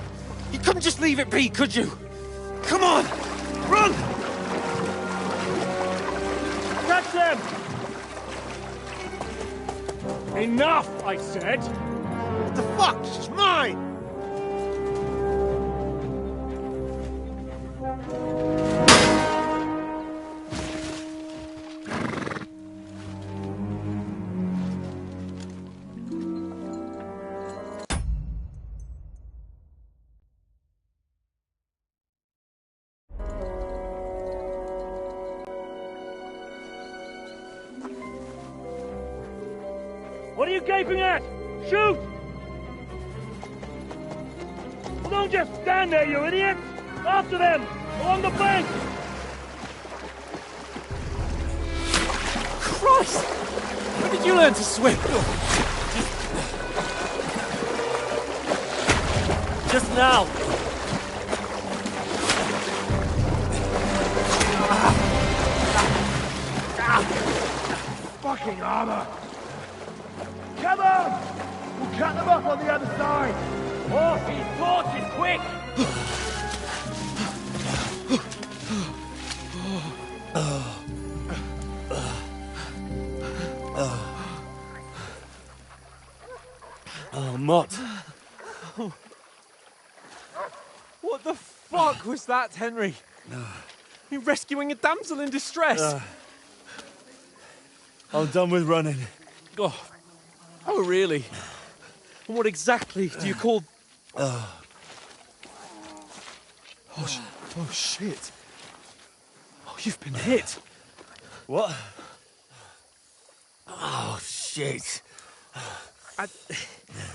You couldn't just leave it be, could you? Come on! Run! Catch them! Enough, I said! What the fuck? She's mine! What are you gaping at? Shoot! Well, don't just stand there, you idiot! After them! Along the bank! Christ! When did you learn to swim? Just now! Fucking armor! Come on! We'll cut them up on the other side! Horses, torches, quick! Oh, Mott. What the fuck was that, Henry? You rescuing a damsel in distress? I'm done with running. Oh, really? And what exactly do you call... Oh, shit. Oh, you've been hit. What? Oh, shit.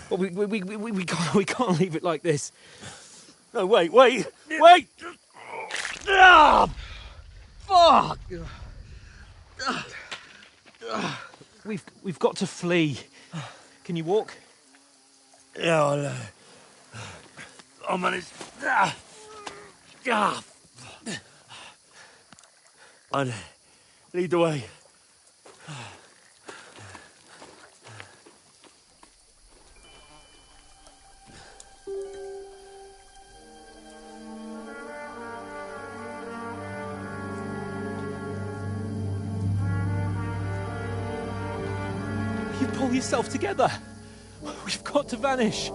Well, we can't leave it like this. No, wait! Ah! Fuck! We've got to flee. Can you walk? Yeah, I'll manage. I'd lead the way. You pull yourself together. We've got to vanish.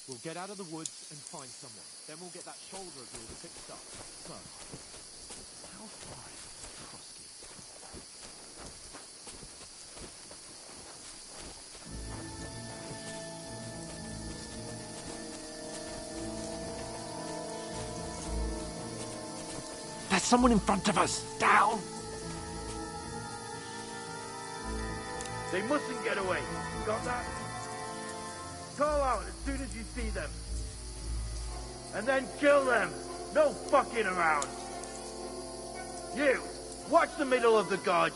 We'll get out of the woods and find someone. Then we'll get that shoulder of yours fixed up. So, how far is Trotsky? There's someone in front of us! Down! They mustn't get away. Got that? Call out as soon as you see them. And then kill them. No fucking around. You, watch the middle of the gorge.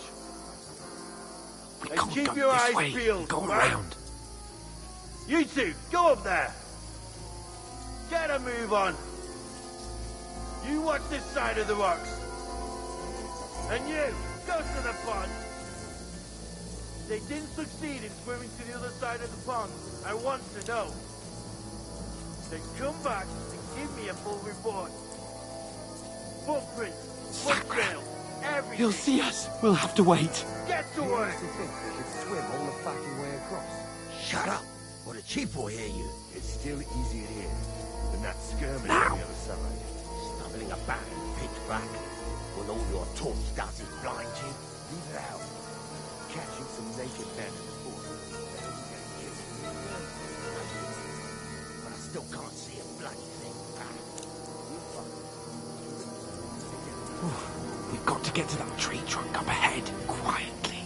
And keep your eyes peeled. Go right? around. You two, go up there. Get a move on. You watch this side of the rocks. And you, go to the pond. They didn't succeed in swimming to the other side of the pond. I want to know. Then come back and give me a full report. Footprints, foot trails, everything. He'll see us. We'll have to wait. Get to work. You think we should swim all the fucking way across? Shut up, or the chief will hear you. It's still easier here than that skirmish Now. on the other side. Stumbling about in pitch black. Will all your torch does is blind you? Leave it out. Catching some naked men in the forest. Better than getting killed. But I still can't see a bloody thing. We've got to get to that tree trunk up ahead, quietly.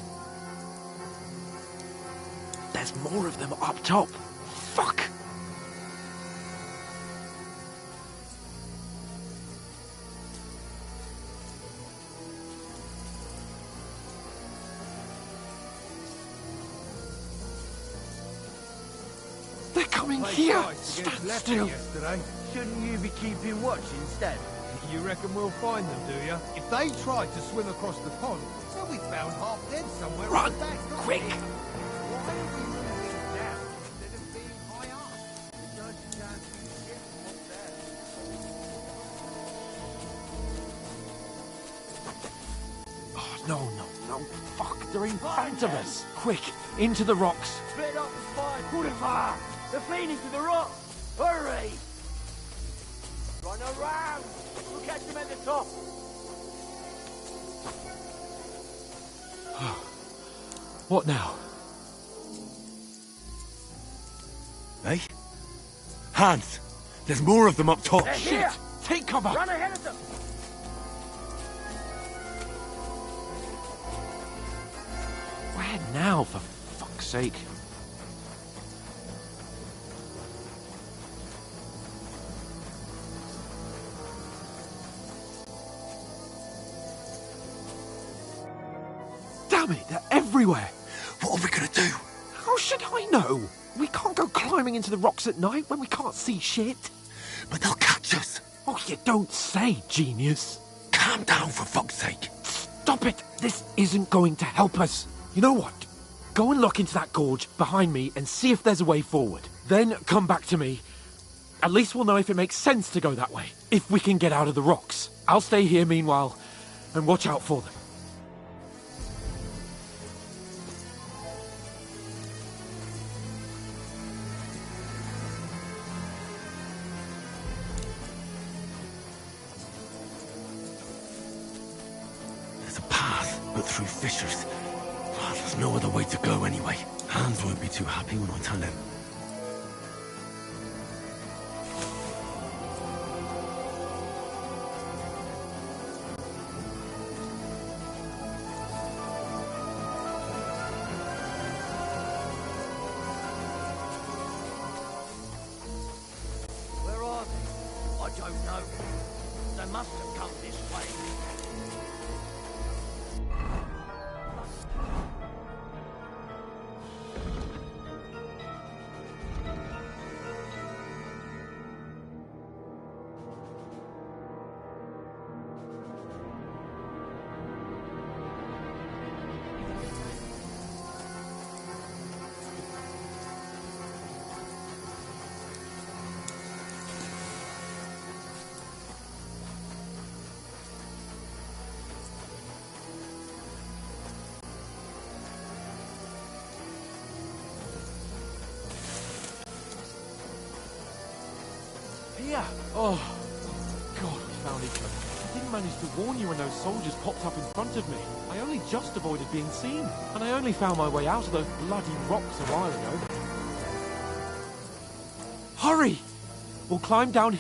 There's more of them up top. Fuck! They're coming here! Stand still! Shouldn't you be keeping watch instead? You reckon we'll find them, do you? If they tried to swim across the pond, they'll be found half dead somewhere. Run! on the back, Quick! Why are we moving now instead of being high up? Because you can't see shit up there. Oh, no. Fuck, they're in front of us. Quick, into the rocks. Split up the spine. Put it far. They're feeding to the rock. Hurry! Run around. We'll catch them at the top. What now? Hey? Hans! There's more of them up top! They're Shit! here. Take cover! Run ahead of them. Where now, for fuck's sake? Damn it, they're everywhere! What are we gonna do? How should I know? We can't go climbing into the rocks at night when we can't see shit. But they'll catch us! Oh, you don't say, genius. Calm down, for fuck's sake! Stop it! This isn't going to help us. You know what? Go and look into that gorge behind me and see if there's a way forward. Then come back to me. At least we'll know if it makes sense to go that way. If we can get out of the rocks. I'll stay here meanwhile and watch out for them. There's a path, but through fissures. Oh, there's no other way to go anyway. Hans won't be too happy when I tell him. Where are they? I don't know. They must have come this way. here. Oh, God, we found each other. I didn't manage to warn you when those soldiers popped up in front of me. I only just avoided being seen. And I only found my way out of those bloody rocks a while ago. Hurry! We'll climb down...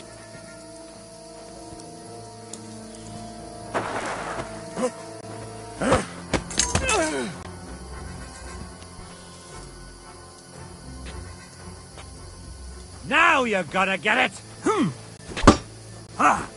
Now you're gonna get it! Ah!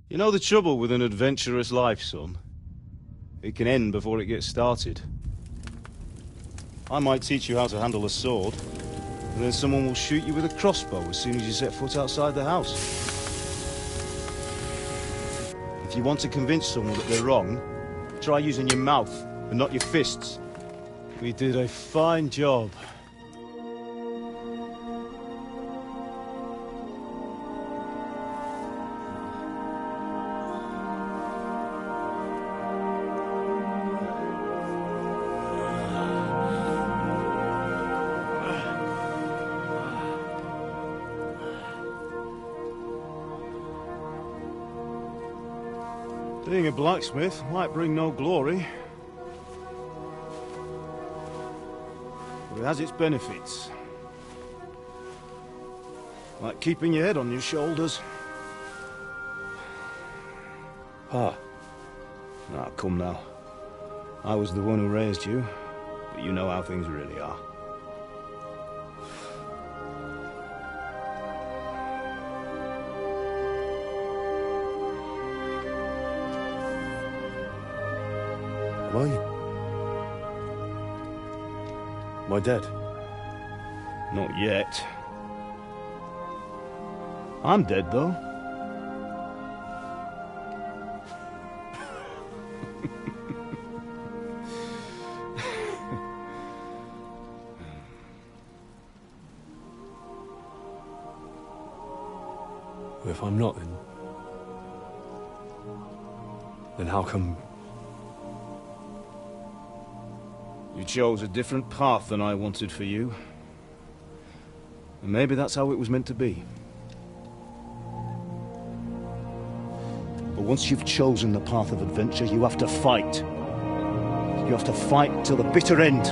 You know the trouble with an adventurous life, son? It can end before it gets started. I might teach you how to handle a sword, and then someone will shoot you with a crossbow as soon as you set foot outside the house. If you want to convince someone that they're wrong, try using your mouth and not your fists. We did a fine job. Being a blacksmith might bring no glory, but it has its benefits. Like keeping your head on your shoulders. Pa. Ah, come now. I was the one who raised you, but you know how things really are. Am I dead? Not yet. I'm dead, though. If I'm not, then how come... You chose a different path than I wanted for you. And maybe that's how it was meant to be. But once you've chosen the path of adventure, you have to fight. You have to fight till the bitter end,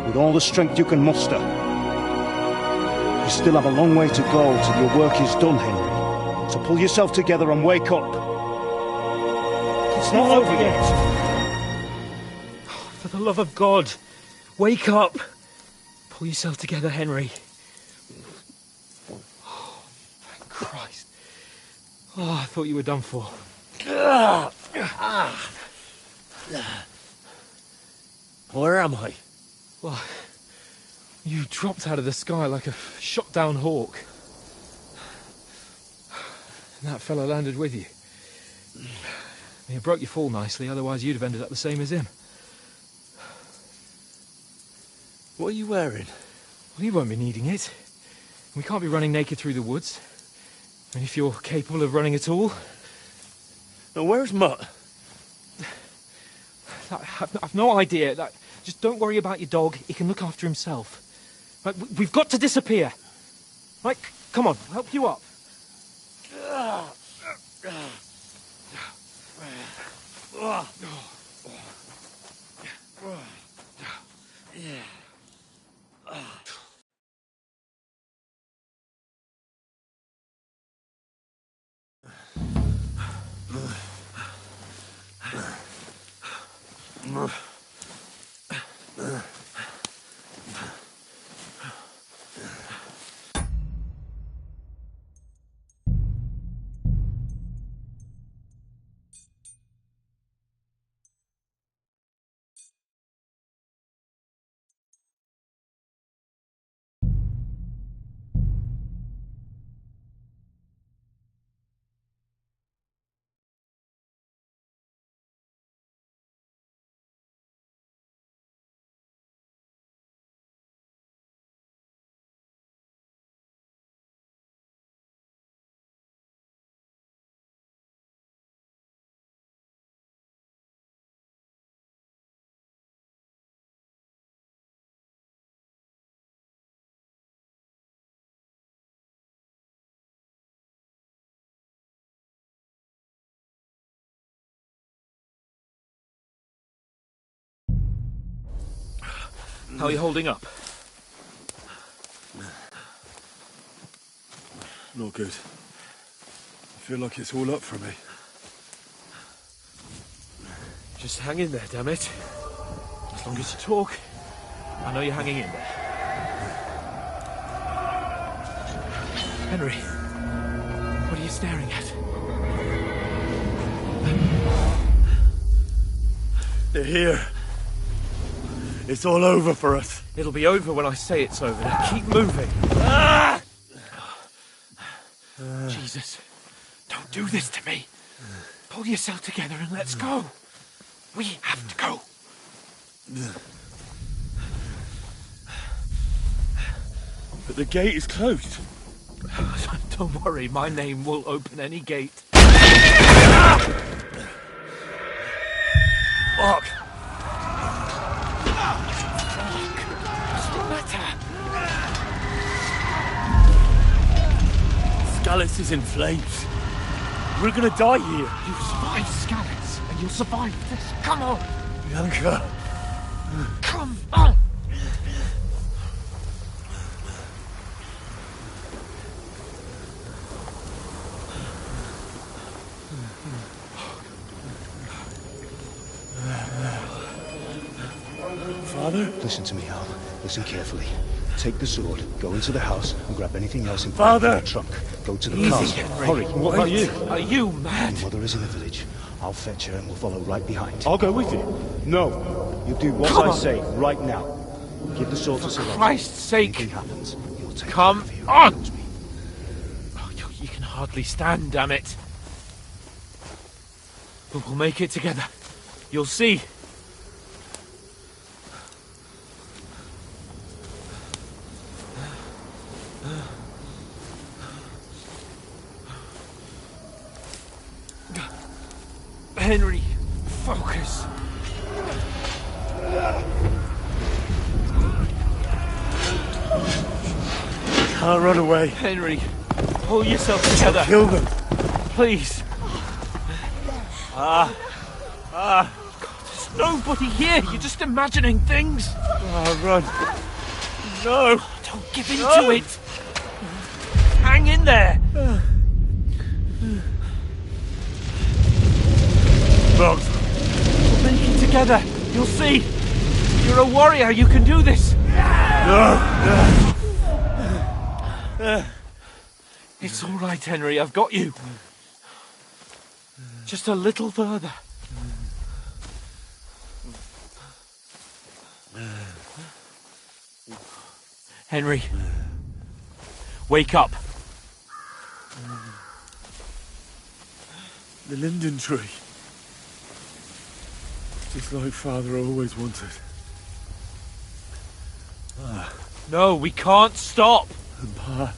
with all the strength you can muster. You still have a long way to go till your work is done, Henry. So pull yourself together and wake up. It's not over yet. For the love of God, wake up! Pull yourself together, Henry. Oh, thank Christ. Oh, I thought you were done for. Where am I? Well, you dropped out of the sky like a shot-down hawk. And that fella landed with you. You broke your fall nicely, otherwise you'd have ended up the same as him. What are you wearing? Well, you won't be needing it. We can't be running naked through the woods. And if you're capable of running at all... Now, where's Mutt? I've no idea. Just don't worry about your dog. He can look after himself. Right, we've got to disappear. Right, come on, I'll help you up. How are you holding up? Not good. I feel like it's all up for me. Just hang in there, damn it. As long as you talk, I know you're hanging in there. Henry, what are you staring at? They're here. It's all over for us. It'll be over when I say it's over. Now keep moving. Jesus, don't do this to me. Pull yourself together and let's go. We have to go. But the gate is closed. Don't worry, my name will open any gate. Fuck! What's the matter? Scallis is in flames. We're gonna die here. You survived Scallis, and you'll survive this. Come on! Bianca. Come on! Father? Listen to me, Hal. Listen carefully. Take the sword, go into the house, and grab anything else in Father! the trunk. Go to the Easy, castle. Henry. Hurry. What about you? Are you mad? Your mother is in the village. I'll fetch her and we'll follow right behind. I'll go with you. No. You do what Come I on. say right now. Give the sword to For Sir Christ's sake! Anything happens, you'll take Come care of you. on! Promise me. Oh, you can hardly stand, damn it. But we'll make it together. You'll see. Henry, focus. Can't run away. Henry, pull yourself together. Kill them. Please. God, there's nobody here. You're just imagining things. Run. No. Don't give in to it. Hang in there. Mom. We'll make it together. You'll see. You're a warrior. You can do this. No. It's all right, Henry. I've got you. Just a little further. Henry, wake up. The linden tree. Just like Father always wanted. No, we can't stop. And Pa.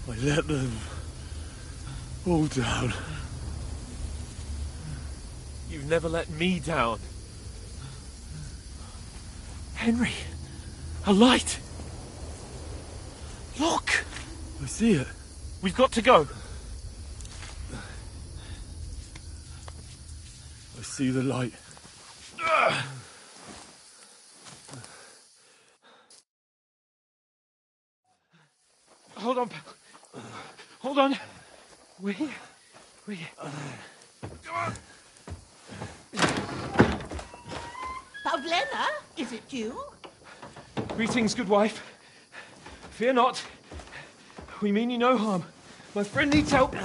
I let them all down. You've never let me down. Henry, a light. Look. I see it. We've got to go. I see the light. Hold on, pal. Hold on. We're here. We're here. Come on. Pavlena, is it you? Greetings, good wife. Fear not. We mean you no harm. My friend needs help.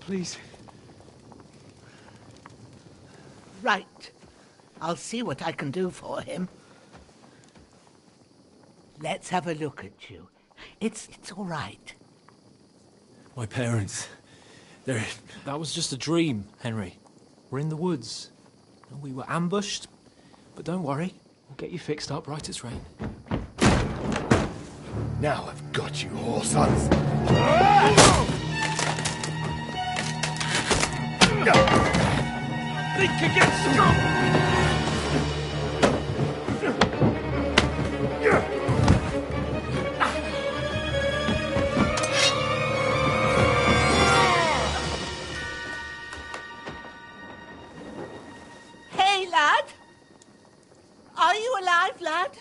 Please. Right. I'll see what I can do for him. Let's have a look at you. It's all right. My parents. They're... That was just a dream, Henry. We're in the woods. We were ambushed, but don't worry. We'll get you fixed up right as rain. Now I've got you, whoresons. Think against lad?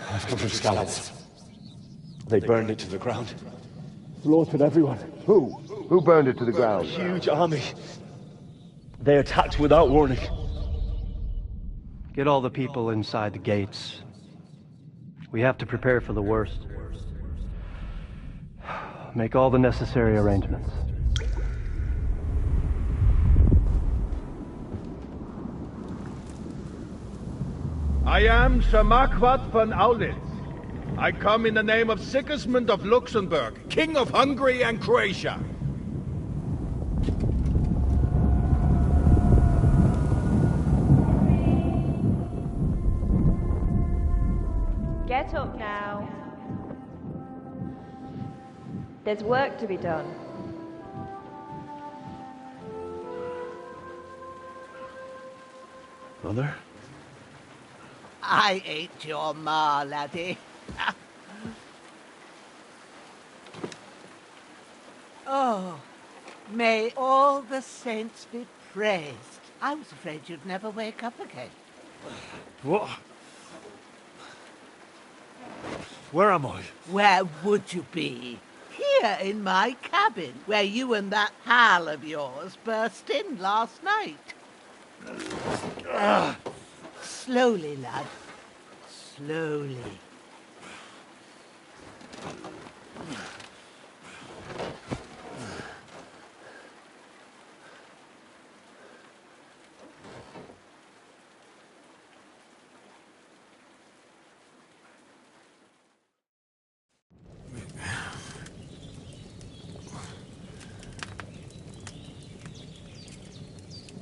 I've come from Scallops. They burned it to the ground. Slaughtered everyone. Who? Who burned it to the ground? A huge army. They attacked without warning. Get all the people inside the gates. We have to prepare for the worst. Make all the necessary arrangements. I am Sir Marquardt von Aulitz. I come in the name of Sigismund of Luxembourg, King of Hungary and Croatia. Get up now. There's work to be done. Mother? I ain't your ma, laddie. Oh, may all the saints be praised. I was afraid you'd never wake up again. What? Where am I? Where would you be? Here in my cabin, where you and that pal of yours burst in last night. Slowly, lad. Slowly.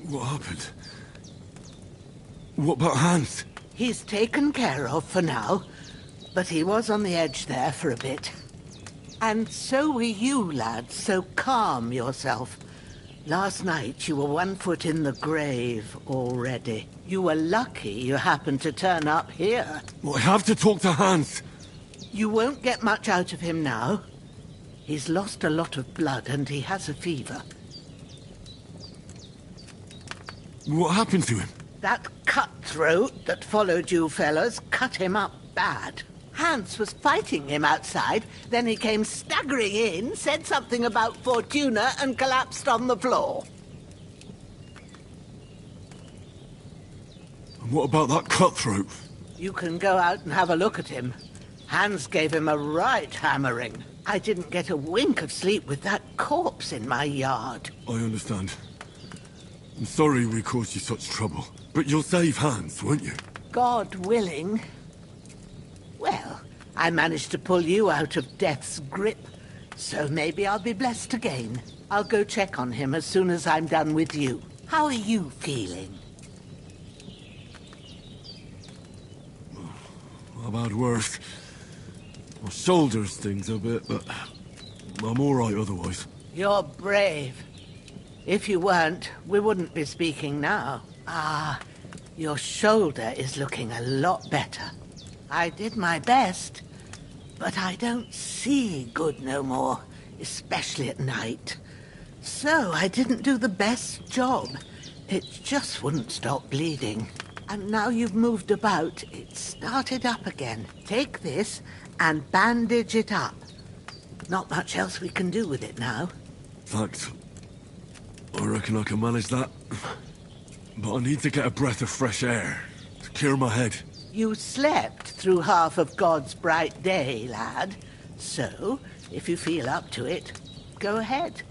What happened? What about Hans? He's taken care of for now, but he was on the edge there for a bit. And so were you, lad, so calm yourself. Last night you were 1 foot in the grave already. You were lucky you happened to turn up here. Well, I have to talk to Hans. You won't get much out of him now. He's lost a lot of blood and he has a fever. What happened to him? That cutthroat that followed you fellas cut him up bad. Hans was fighting him outside, then he came staggering in, said something about Fortuna, and collapsed on the floor. And what about that cutthroat? You can go out and have a look at him. Hans gave him a right hammering. I didn't get a wink of sleep with that corpse in my yard. I understand. I'm sorry we caused you such trouble. But you'll save Hans, won't you? God willing. Well, I managed to pull you out of death's grip, so maybe I'll be blessed again. I'll go check on him as soon as I'm done with you. How are you feeling? I've had worse. My shoulder stings a bit, but I'm all right otherwise. You're brave. If you weren't, we wouldn't be speaking now. Ah, your shoulder is looking a lot better. I did my best, but I don't see good no more, especially at night. So I didn't do the best job. It just wouldn't stop bleeding. And now you've moved about, it started up again. Take this and bandage it up. Not much else we can do with it now. Thanks. I reckon I can manage that. But I need to get a breath of fresh air to clear my head. You slept through half of God's bright day, lad. So, If you feel up to it, go ahead.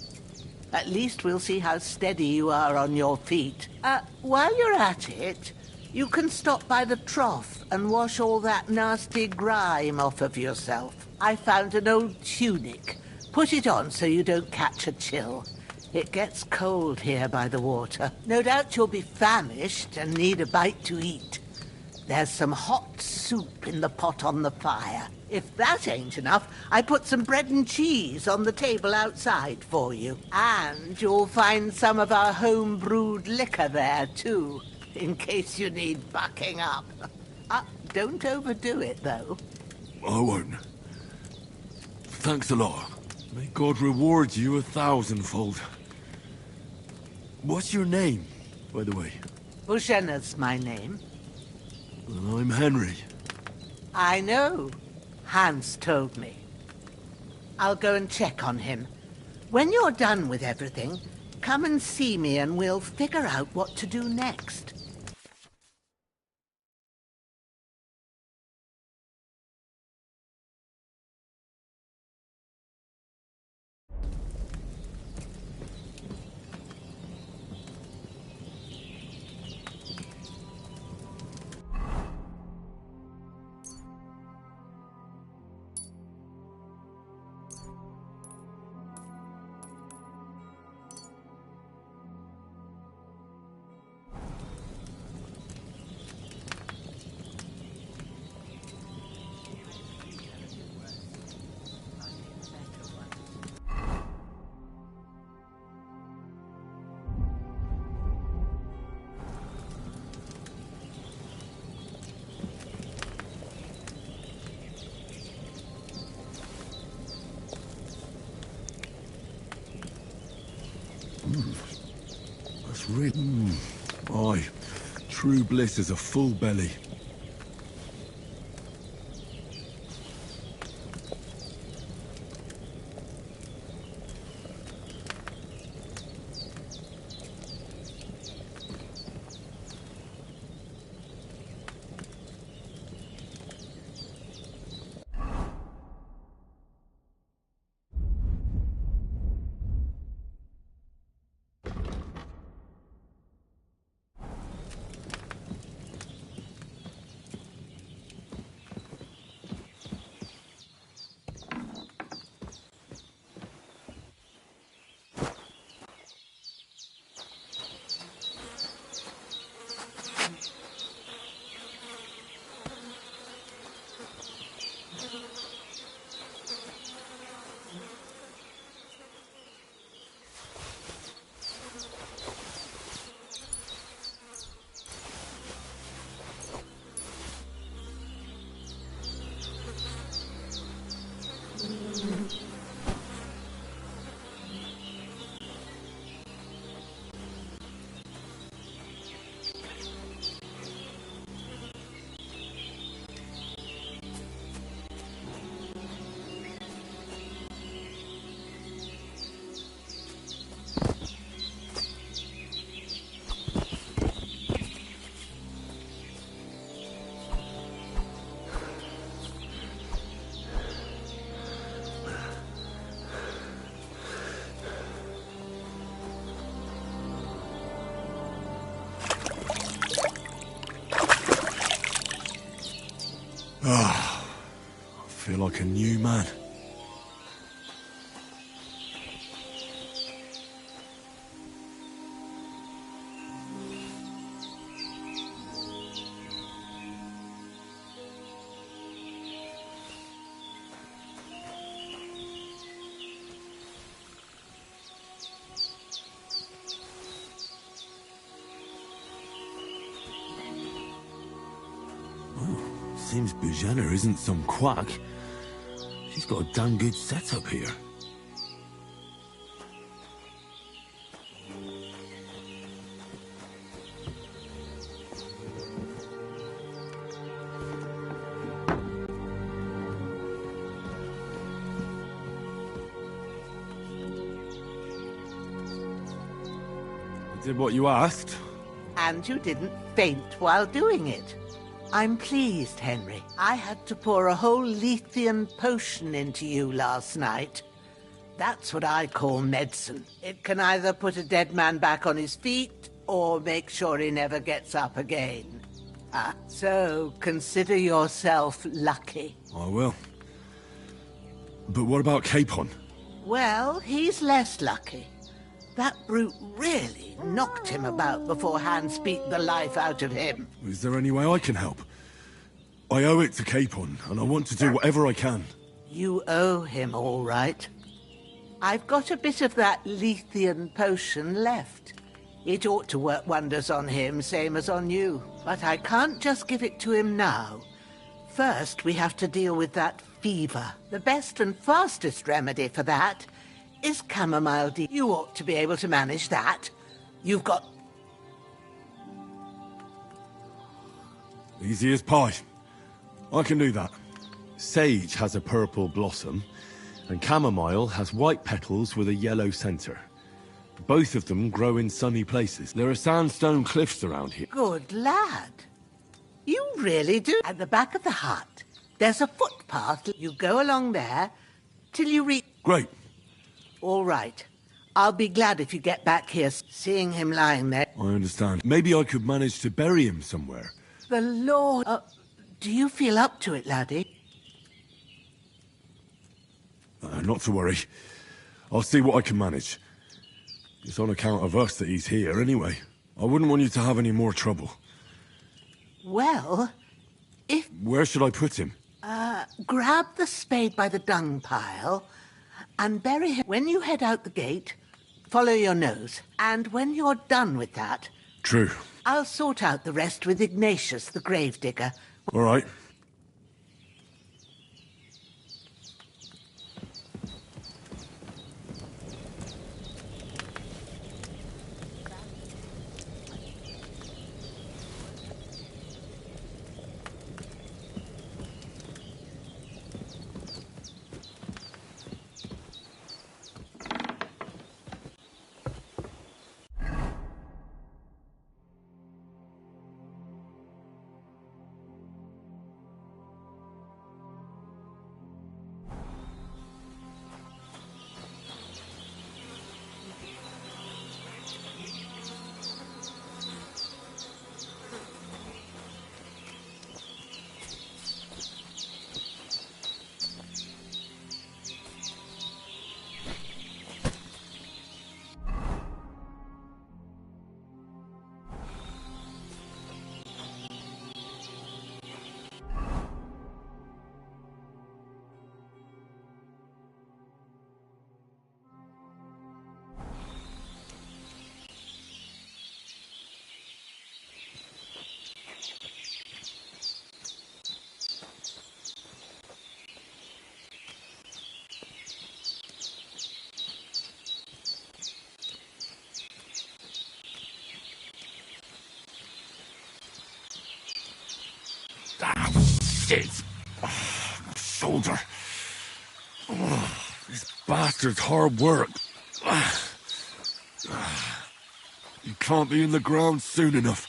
At least we'll see how steady you are on your feet. While you're at it, you can stop by the trough and wash all that nasty grime off of yourself. I found an old tunic. Put it on so you don't catch a chill. It gets cold here by the water. No doubt you'll be famished and need a bite to eat. There's some hot soup in the pot on the fire. If that ain't enough, I put some bread and cheese on the table outside for you. And you'll find some of our home-brewed liquor there, too, in case you need bucking up. Don't overdo it, though. I won't. Thanks a lot. May God reward you 1,000-fold. What's your name, by the way? Bushenna's my name. Well, I'm Henry. I know. Hans told me. I'll go and check on him. When you're done with everything, come and see me and we'll figure out what to do next. That's really... Aye, true bliss is a full belly. Ah, I feel like a new man. Seems Bujana isn't some quack. She's got a damn good setup here. I did what you asked. And you didn't faint while doing it. I'm pleased, Henry. I had to pour a whole Lethean potion into you last night. That's what I call medicine. It can either put a dead man back on his feet or make sure he never gets up again. So consider yourself lucky. I will. But what about Capon? Well, he's less lucky. That brute really knocked him about before Hans beat the life out of him. Is there any way I can help? I owe it to Capon, and I want to do whatever I can. You owe him, all right. I've got a bit of that Lethean potion left. It ought to work wonders on him, same as on you. But I can't just give it to him now. First, we have to deal with that fever. The best and fastest remedy for that is chamomile tea. You ought to be able to manage that. You've got... Easy as pie. I can do that. Sage has a purple blossom, and chamomile has white petals with a yellow center. Both of them grow in sunny places. There are sandstone cliffs around here. Good lad. You really do. At the back of the hut, there's a footpath. You go along there till you reach... Great. All right. I'll be glad if you get back here seeing him lying there. I understand. Maybe I could manage to bury him somewhere. The Lord... do you feel up to it, laddie? Not to worry. I'll see what I can manage. It's on account of us that he's here anyway. I wouldn't want you to have any more trouble. Well, if... Where should I put him? Grab the spade by the dung pile and bury him. When you head out the gate, follow your nose. And when you're done with that... True. I'll sort out the rest with Ignatius, the gravedigger. All right. Shit! Shoulder. This bastard's hard work. You can't be in the ground soon enough.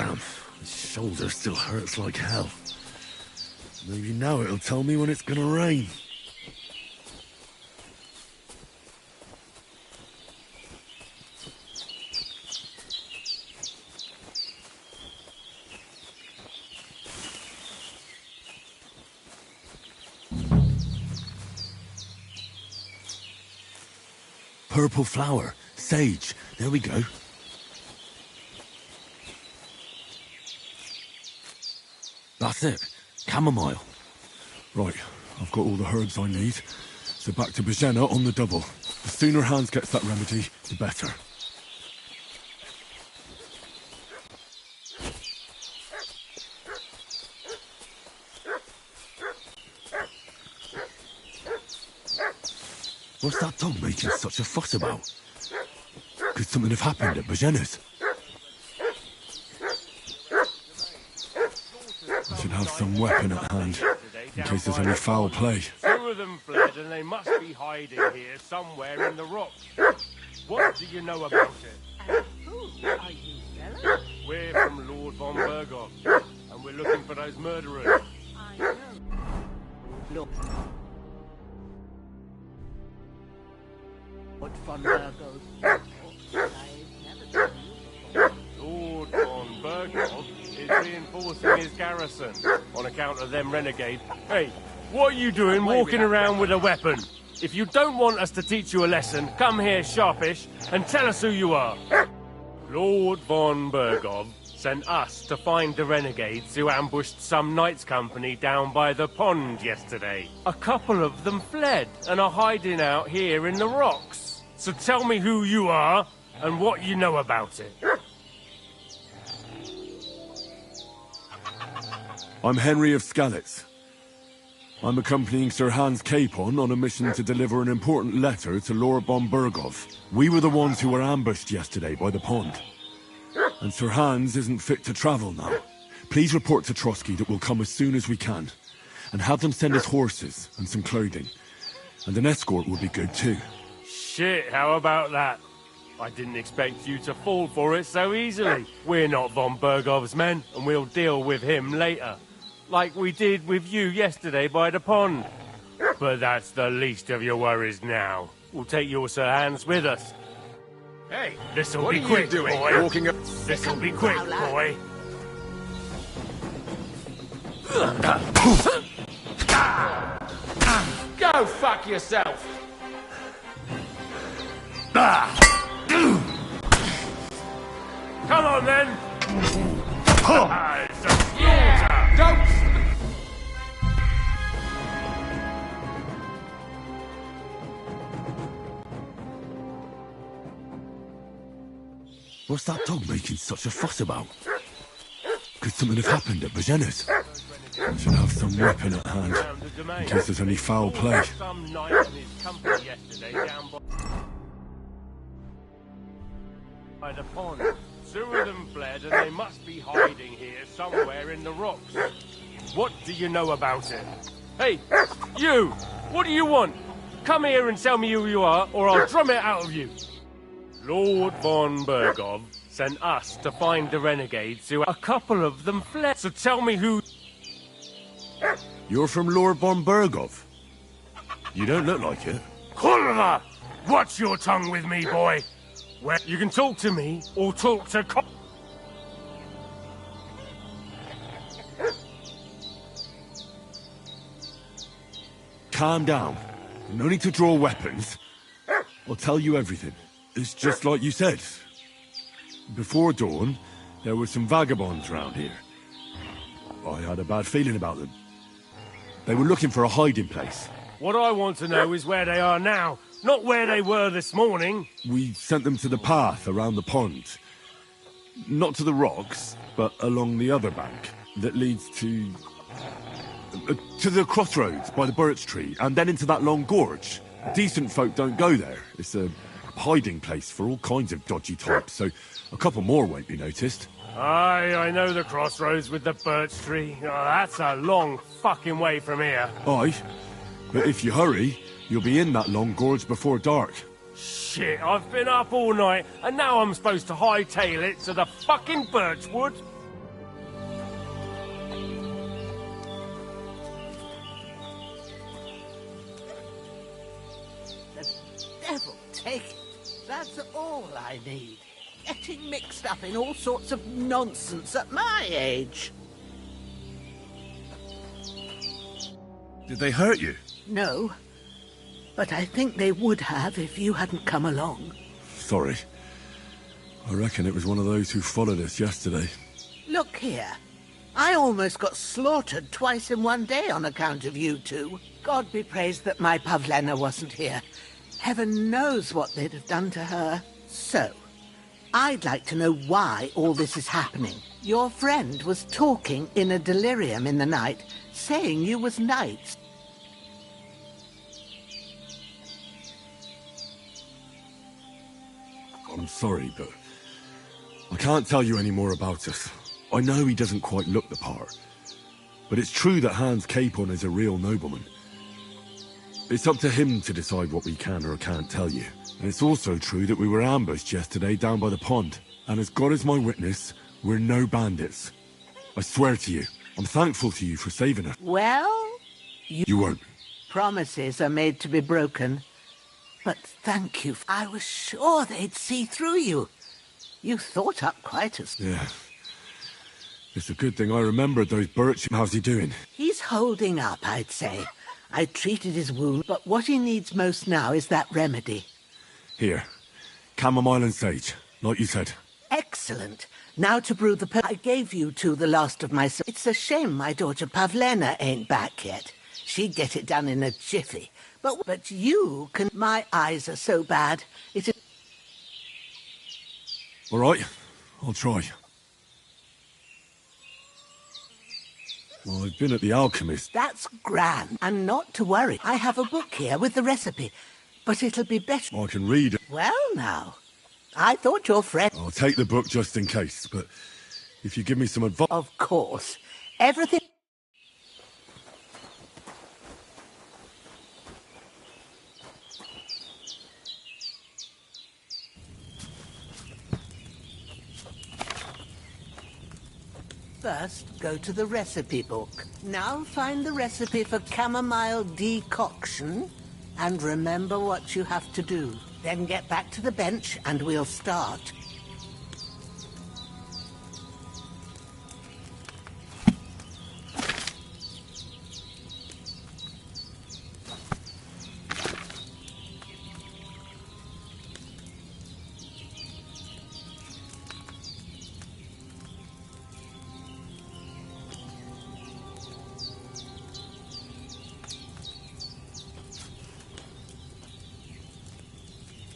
Damn, his shoulder still hurts like hell. Maybe now it'll tell me when it's gonna rain. Purple flower, sage, there we go. That's it, chamomile. Right, I've got all the herbs I need, so back to Bajena on the double. The sooner Hans gets that remedy, the better. What's that dog making such a fuss about? Could something have happened at Bajena's? I should have some weapon at hand, in case there's any foul play. Two of them fled, and they must be hiding here somewhere in the rocks. What do you know about it? Who are you, fella? We're from Lord von Berghoff, and we're looking for those murderers. I know. Look. What von Burgos? Lord von Berghoff is reinforcing his garrison on account of them renegades. Hey, what are you doing walking around with a weapon? If you don't want us to teach you a lesson, come here sharpish and tell us who you are. Lord von Berghoff sent us to find the renegades who ambushed some knights' company down by the pond yesterday. A couple of them fled and are hiding out here in the rocks. So tell me who you are and what you know about it. I'm Henry of Skalitz. I'm accompanying Sir Hans Capon on a mission to deliver an important letter to Lord von Berghoff. We were the ones who were ambushed yesterday by the pond. And Sir Hans isn't fit to travel now. Please report to Trotsky that we'll come as soon as we can. And have them send us horses and some clothing. And an escort would be good too. Shit, how about that? I didn't expect you to fall for it so easily. We're not von Berghoff's men, and we'll deal with him later. Like we did with you yesterday by the pond. But that's the least of your worries now. We'll take your Sir Hans with us. Hey, This'll what be are quick, you doing? boy. Walking up. This'll be quick, boy. Go fuck yourself. Come on, then. Yeah, don't. What's that dog making such a fuss about? Could something have happened at Bajena's? I should have some weapon at hand, in case there's any foul play. Some knight and his company yesterday down by the pond. Two of them fled, and they must be hiding here somewhere in the rocks. What do you know about it? Hey, you! What do you want? Come here and tell me who you are, or I'll drum it out of you. Lord von Berghoff sent us to find the renegades who... A couple of them fled, so tell me who... You're from Lord von Berghoff? You don't look like it. Kulva! Watch your tongue with me, boy! Well, you can talk to me, or talk to... Calm down. No need to draw weapons. I'll tell you everything. It's just like you said. Before dawn, there were some vagabonds round here. I had a bad feeling about them. They were looking for a hiding place. What I want to know is where they are now, not where they were this morning. We sent them to the path around the pond. Not to the rocks, but along the other bank that leads to the crossroads by the birch tree, and then into that long gorge. Decent folk don't go there. It's a hiding place for all kinds of dodgy types, so a couple more won't be noticed. Aye, I know the crossroads with the birch tree. Oh, that's a long fucking way from here. Aye, but if you hurry, you'll be in that long gorge before dark. Shit, I've been up all night, and now I'm supposed to hightail it to the fucking birchwood? take it. That's all I need. Getting mixed up in all sorts of nonsense at my age. Did they hurt you? No, but I think they would have if you hadn't come along. Sorry. I reckon it was one of those who followed us yesterday. Look here. I almost got slaughtered twice in one day on account of you two. God be praised that my Pavlena wasn't here. Heaven knows what they'd have done to her. So, I'd like to know why all this is happening. Your friend was talking in a delirium in the night, saying you was knights. I'm sorry, but I can't tell you any more about us. I know he doesn't quite look the part, but it's true that Hans Capon is a real nobleman. It's up to him to decide what we can or can't tell you. And it's also true that we were ambushed yesterday down by the pond. And as God is my witness, we're no bandits. I swear to you, I'm thankful to you for saving us. Well, You won't. promises are made to be broken. But thank you. I was sure they'd see through you. You thought up quite a... Yeah. It's a good thing I remembered those birch. How's he doing? He's holding up, I'd say. I treated his wound, but what he needs most now is that remedy. Here. Chamomile and sage, like you said. Excellent. Now to brew the I gave you two the last of my... It's a shame my daughter Pavlena ain't back yet. She'd get it done in a jiffy. But you can... My eyes are so bad. It is... All right, I'll try. Well, I've been at the alchemist. That's grand. And not to worry. I have a book here with the recipe. But it'll be better... I can read it. Well, now. I thought your friend... I'll take the book just in case, but if you give me some advice... Of course. Everything... First, go to the recipe book. Now find the recipe for chamomile decoction, and remember what you have to do. Then get back to the bench, and we'll start.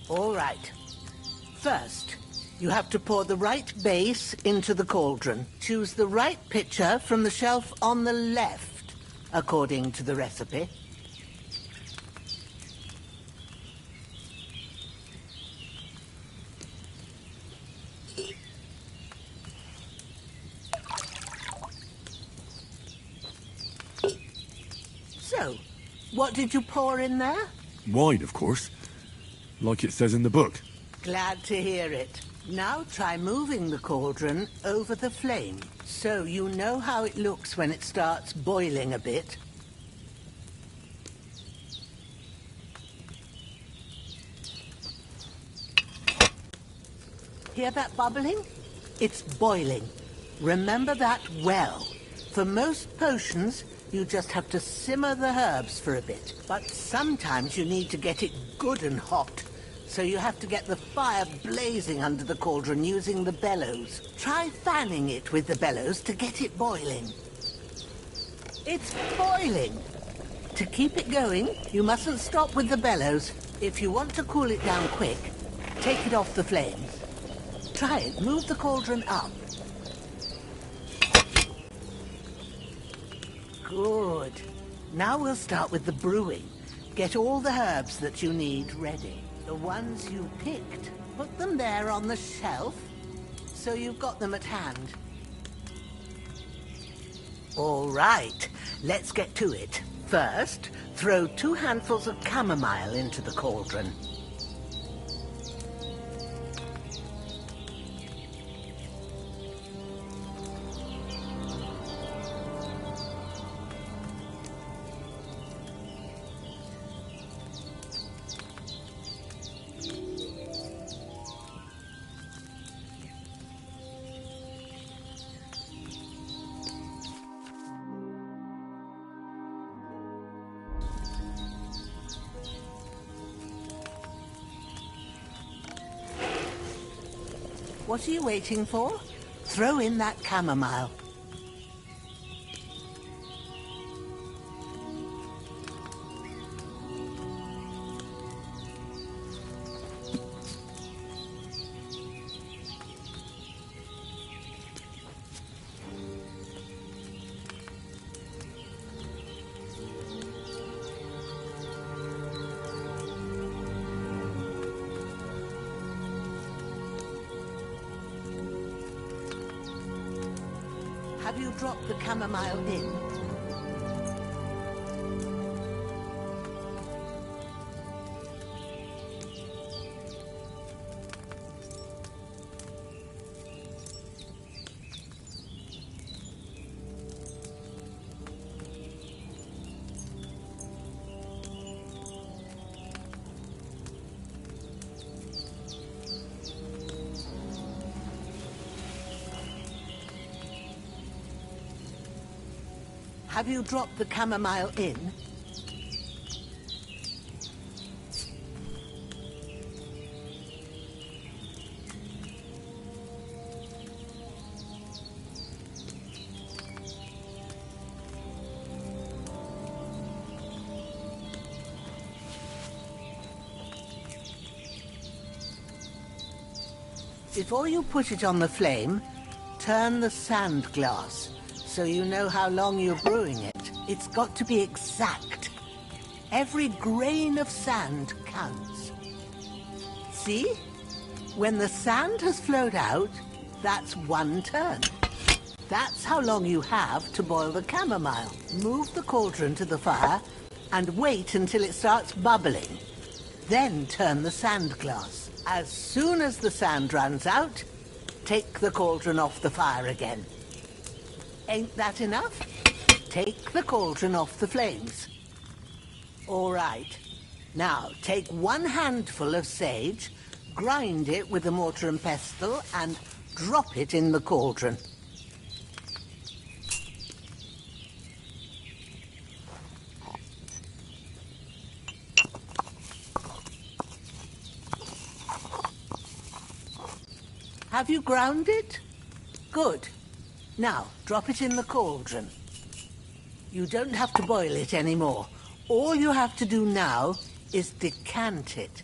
All right. First, you have to pour the right base into the cauldron. Choose the right pitcher from the shelf on the left, according to the recipe. So, what did you pour in there? Wine, of course. Like it says in the book. Glad to hear it. Now try moving the cauldron over the flame, so you know how it looks when it starts boiling a bit. Hear that bubbling? It's boiling. Remember that well. For most potions, you just have to simmer the herbs for a bit. But sometimes you need to get it good and hot. So you have to get the fire blazing under the cauldron using the bellows. Try fanning it with the bellows to get it boiling. It's boiling. To keep it going, you mustn't stop with the bellows. If you want to cool it down quick, take it off the flames. Try it. Move the cauldron up. Good. Now we'll start with the brewing. Get all the herbs that you need ready. The ones you picked, put them there on the shelf, so you've got them at hand. All right, let's get to it. First, throw 2 handfuls of chamomile into the cauldron. What are you waiting for? Throw in that chamomile. Have you dropped the chamomile in? Have you dropped the chamomile in? Before you put it on the flame, turn the sand glass, so you know how long you're brewing it. It's got to be exact. Every grain of sand counts. See? When the sand has flowed out, that's 1 turn. That's how long you have to boil the chamomile. Move the cauldron to the fire and wait until it starts bubbling. Then turn the sand glass. As soon as the sand runs out, take the cauldron off the fire again. Ain't that enough? Take the cauldron off the flames. All right. Now, take 1 handful of sage, grind it with a mortar and pestle, and drop it in the cauldron. Have you ground it? Good. Now, drop it in the cauldron. You don't have to boil it anymore. All you have to do now is decant it.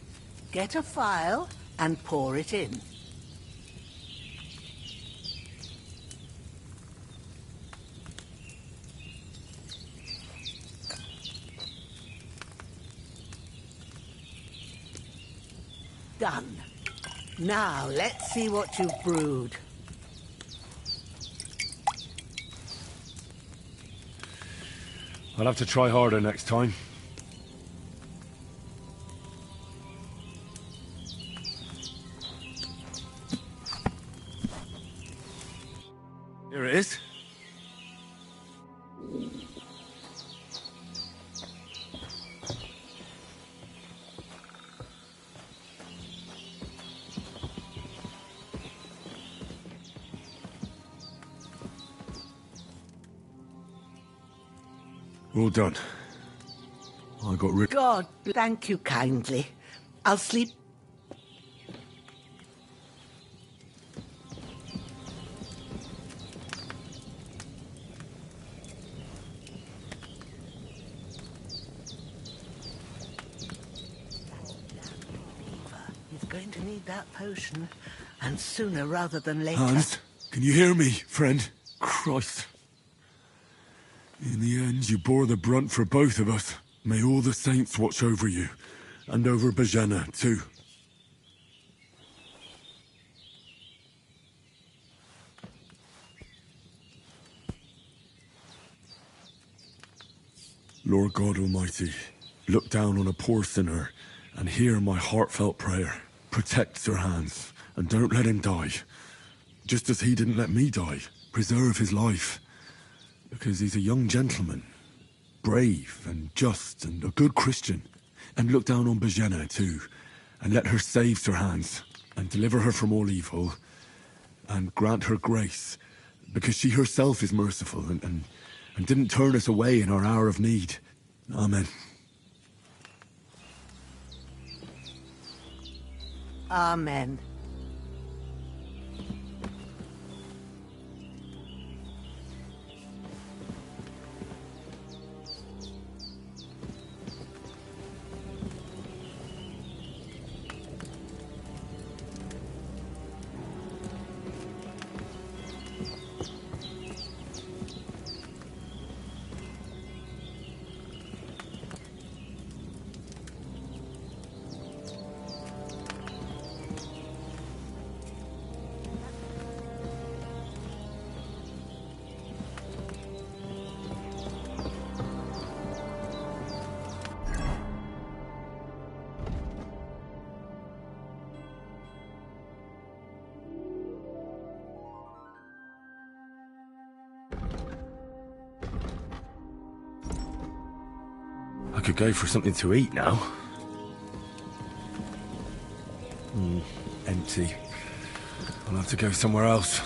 Get a phial and pour it in. Done. Now, let's see what you've brewed. I'll have to try harder next time. Here it is. All done. I got rid. God, thank you kindly. I'll sleep. He's going to need that potion, and sooner rather than later. Hans, can you hear me, friend? Christ. In the end, you bore the brunt for both of us. May all the saints watch over you, and over Bajana, too. Lord God Almighty, look down on a poor sinner and hear my heartfelt prayer. Protect Sir Hans, and don't let him die. Just as he didn't let me die. Preserve his life. Because he's a young gentleman, brave and just and a good Christian. And look down on Bajena too, and let her save Sir Hans, and deliver her from all evil, and grant her grace, because she herself is merciful and didn't turn us away in our hour of need. Amen. Amen. I could go for something to eat now. Empty. I'll have to go somewhere else.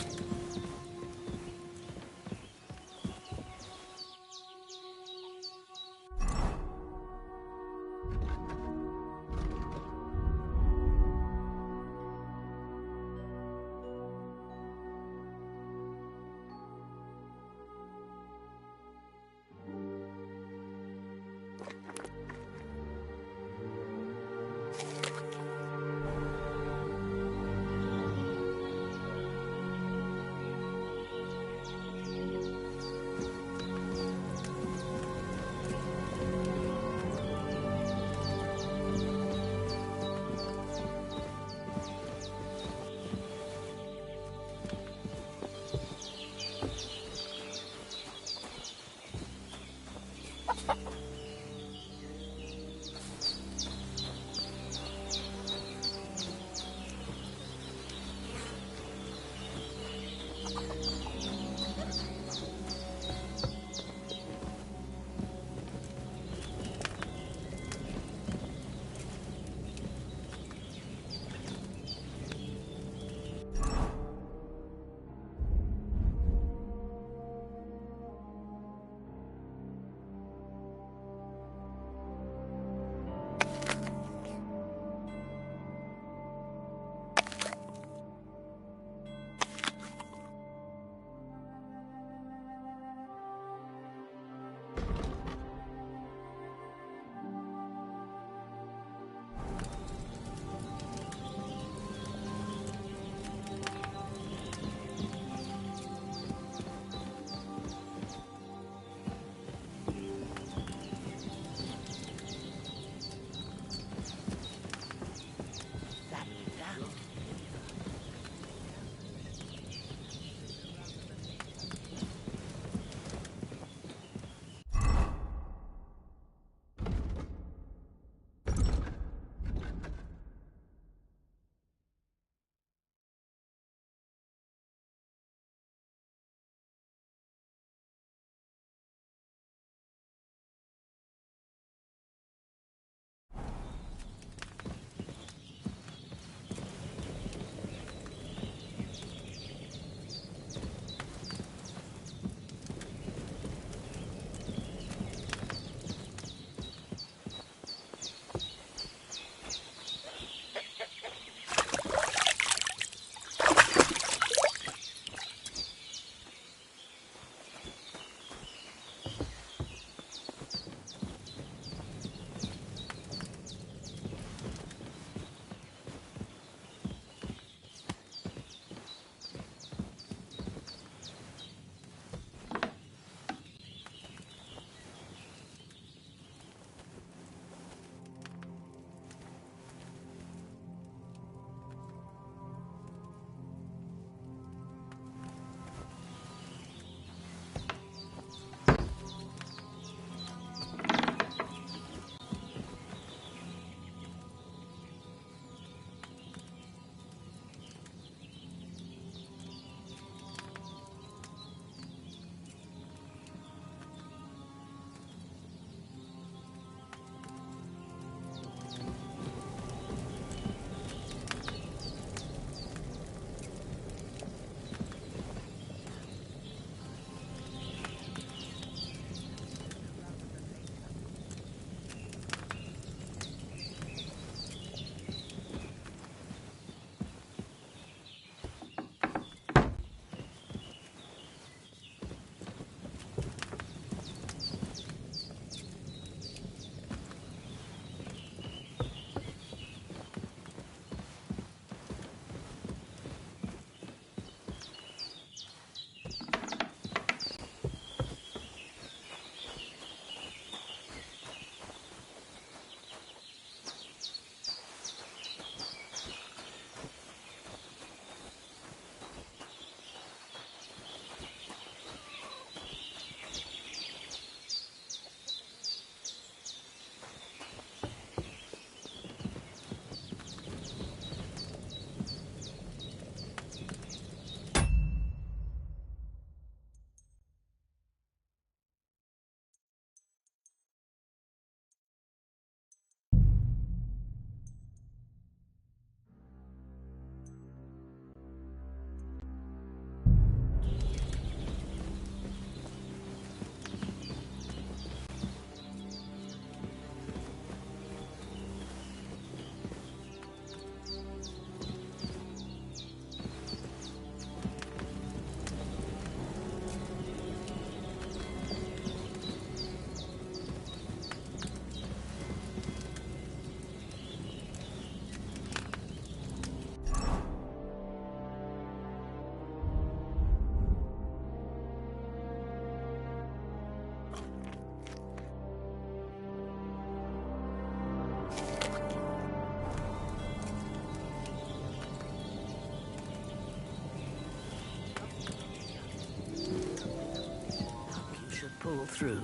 pull through.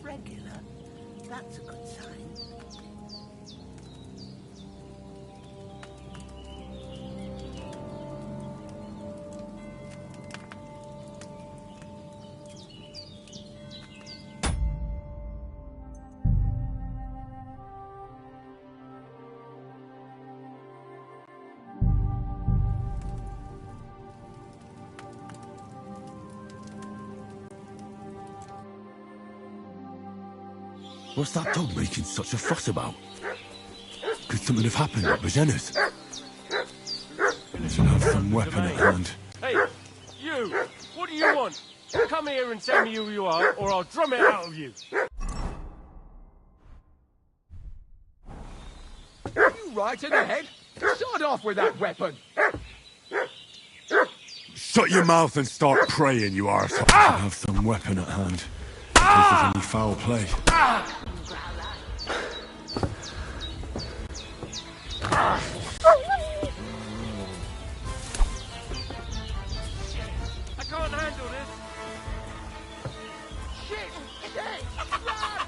Regular. That's a good sign. What's that dog making such a fuss about? Could something have happened at Bajena's? Should have some weapon at hand. Hey, you! What do you want? Come here and tell me who you are, or I'll drum it out of you. You right in the head? Sod off with that weapon! Shut your mouth and start praying, you arsehole. Have some weapon at hand. In case there's any foul play. I can't handle this. Shit! Shit! Run!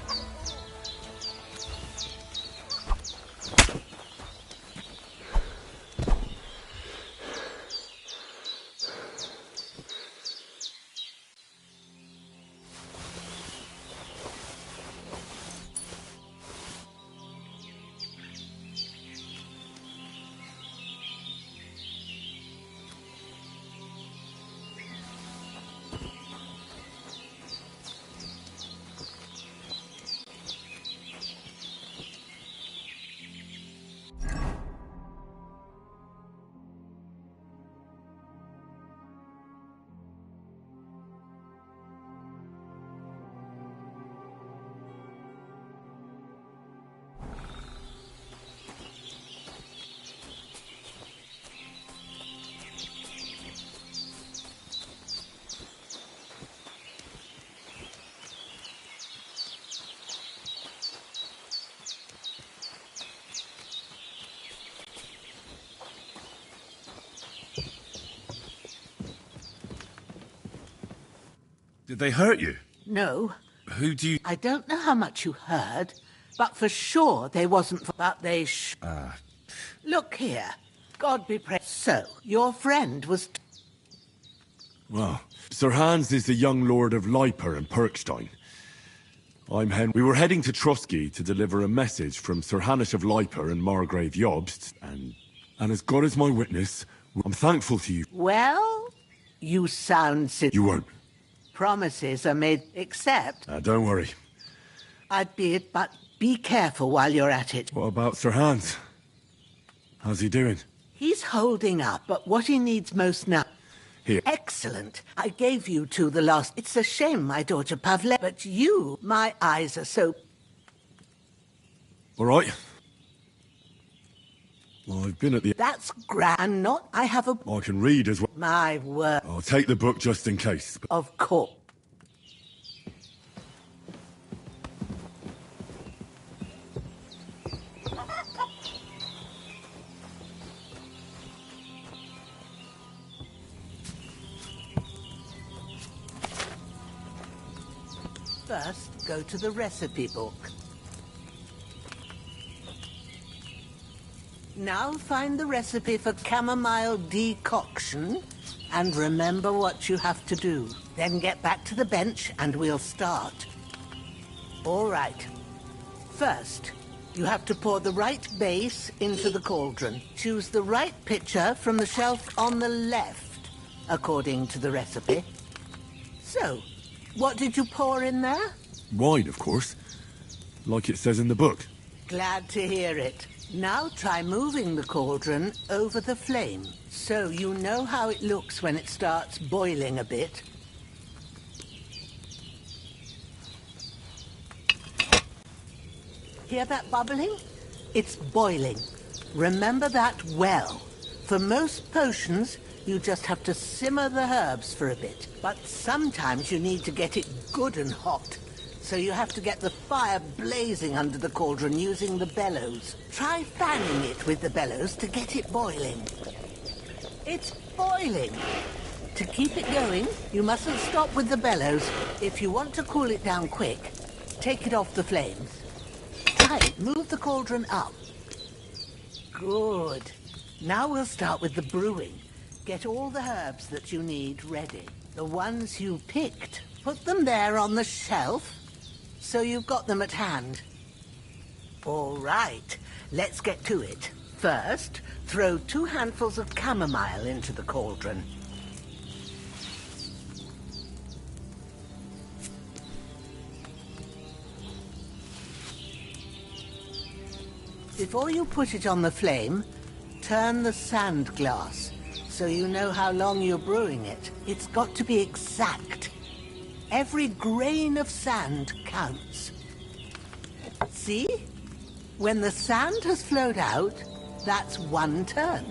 Did they hurt you? No. Who do you... I don't know how much you heard, but for sure they wasn't for that they Look here. God be praised. So, your friend was... Well, Sir Hans is the young lord of Leiper and Perkstein. I'm Henry. We were heading to Trotsky to deliver a message from Sir Hanush of Leiper and Margrave Jobst, and as God is my witness, I'm thankful to you. Well, you sound... You won't. Promises are made, except... Don't worry. I'd be it, but be careful while you're at it. What about Sir Hans? How's he doing? He's holding up, but what he needs most now... Here. Excellent. I gave you two the last... It's a shame, my daughter Pavle, but you, my eyes are so... All right. Well, I've been at the... That's grand, not... I have a... I can read as well. My word. I'll take the book just in case. Of course. Go to the recipe book. Now find the recipe for chamomile decoction and remember what you have to do. Then get back to the bench and we'll start. All right. First, you have to pour the right base into the cauldron. Choose the right pitcher from the shelf on the left, according to the recipe. So, what did you pour in there? Wine, of course. Like it says in the book. Glad to hear it. Now try moving the cauldron over the flame, so you know how it looks when it starts boiling a bit. Hear that bubbling? It's boiling. Remember that well. For most potions, you just have to simmer the herbs for a bit. But sometimes you need to get it good and hot. So you have to get the fire blazing under the cauldron using the bellows. Try fanning it with the bellows to get it boiling. It's boiling. To keep it going, you mustn't stop with the bellows. If you want to cool it down quick, take it off the flames. Try it. Move the cauldron up. Good. Now we'll start with the brewing. Get all the herbs that you need ready. The ones you picked. Put them there on the shelf, so you've got them at hand. All right, let's get to it. First, throw 2 handfuls of chamomile into the cauldron. Before you put it on the flame, turn the sand glass, so you know how long you're brewing it. It's got to be exact. Every grain of sand counts. See? When the sand has flowed out, that's 1 turn.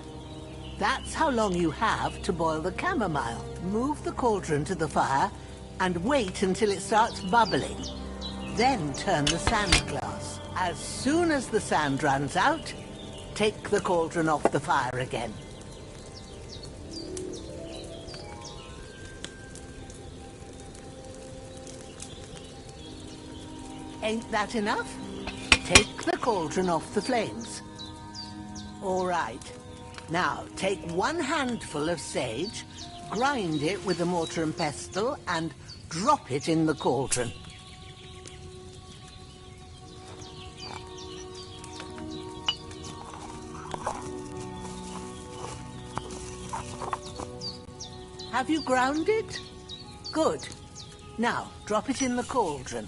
That's how long you have to boil the chamomile. Move the cauldron to the fire and wait until it starts bubbling. Then turn the sand glass. As soon as the sand runs out, take the cauldron off the fire again. Ain't that enough? Take the cauldron off the flames. All right. Now, take 1 handful of sage, grind it with a mortar and pestle, and drop it in the cauldron. Have you ground it? Good. Now, drop it in the cauldron.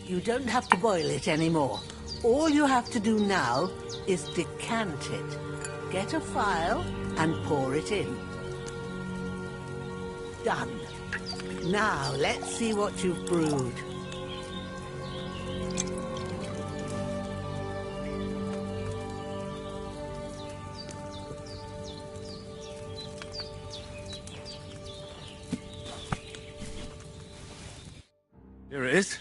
You don't have to boil it anymore. All you have to do now is decant it. Get a phial and pour it in. Done. Now, let's see what you've brewed. Here it is.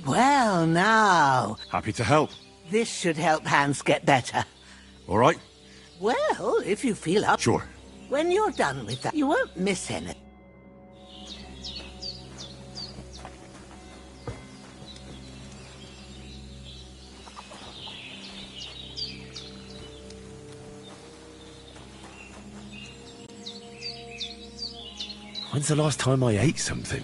Well, now. Happy to help. This should help Hans get better. All right? Well, if you feel up. Sure. When you're done with that, you won't miss anything. When's the last time I ate something?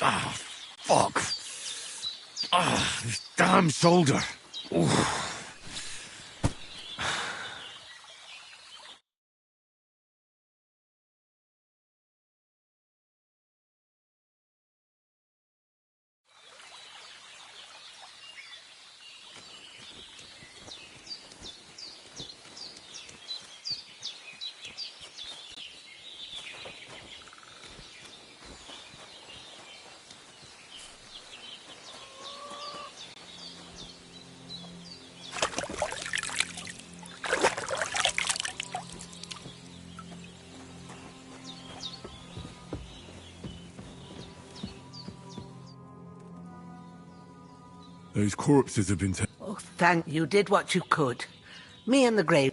Ah, fuck. Ah, this damn shoulder. Oof. Those corpses have been taken. Oh, thank you. Did what you could. Me and the grave.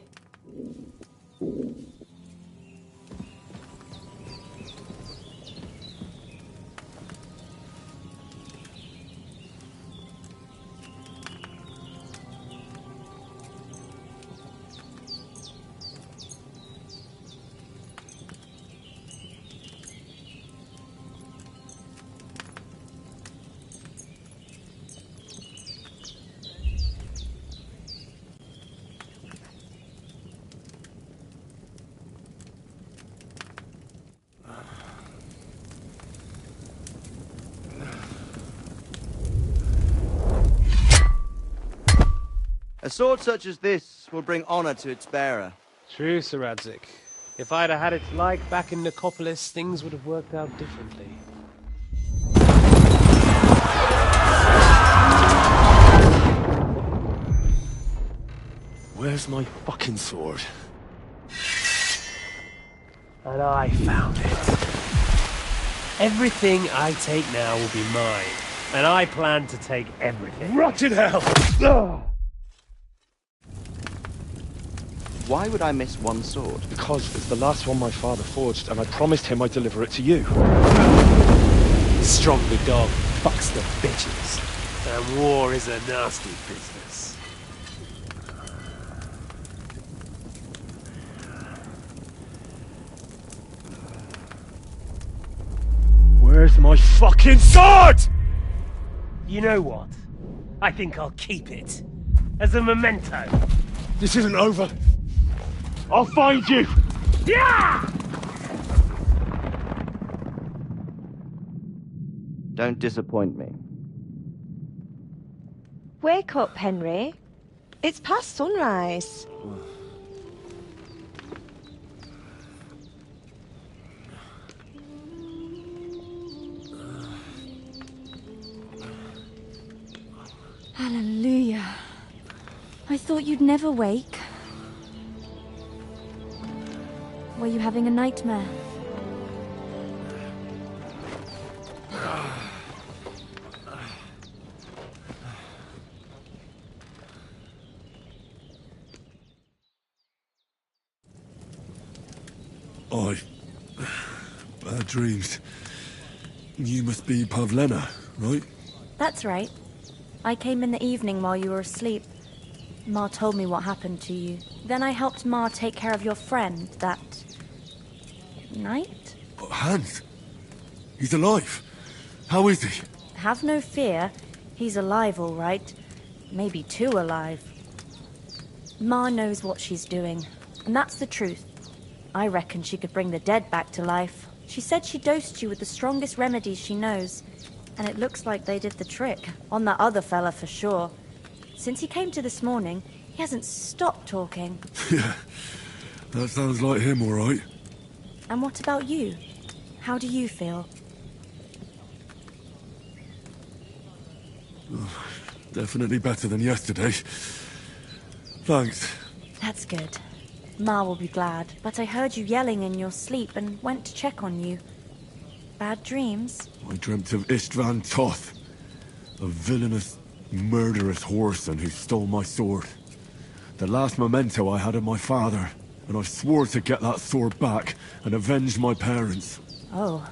A sword such as this will bring honor to its bearer. True, Sir Radzik. If I'd have had it like back in Nicopolis, things would have worked out differently. Where's my fucking sword? And I found it. Everything I take now will be mine, and I plan to take everything. Rotted hell! Why would I miss one sword? Because it's the last one my father forged, and I promised him I'd deliver it to you. Strong the dog fucks the bitches, and war is a nasty business. Where's my fucking sword? You know what? I think I'll keep it. As a memento. This isn't over. I'll find you! Yeah! Don't disappoint me. Wake up, Henry. It's past sunrise. Hallelujah. I thought you'd never wake. Were you having a nightmare? Bad dreams. You must be Pavlena, right? That's right. I came in the evening while you were asleep. Ma told me what happened to you. Then I helped Ma take care of your friend that night? Hans! He's alive! How is he? Have no fear. He's alive, all right. Maybe too alive. Ma knows what she's doing, and that's the truth. I reckon she could bring the dead back to life. She said she dosed you with the strongest remedies she knows, and it looks like they did the trick. On that other fella for sure. Since he came to this morning, he hasn't stopped talking. Yeah, that sounds like him, all right. And what about you? How do you feel? Oh, definitely better than yesterday. Thanks. That's good. Ma will be glad, but I heard you yelling in your sleep and went to check on you. Bad dreams? I dreamt of Istvan Toth, a villainous, murderous whoreson who stole my sword. The last memento I had of my father, and I swore to get that sword back and avenge my parents. Oh,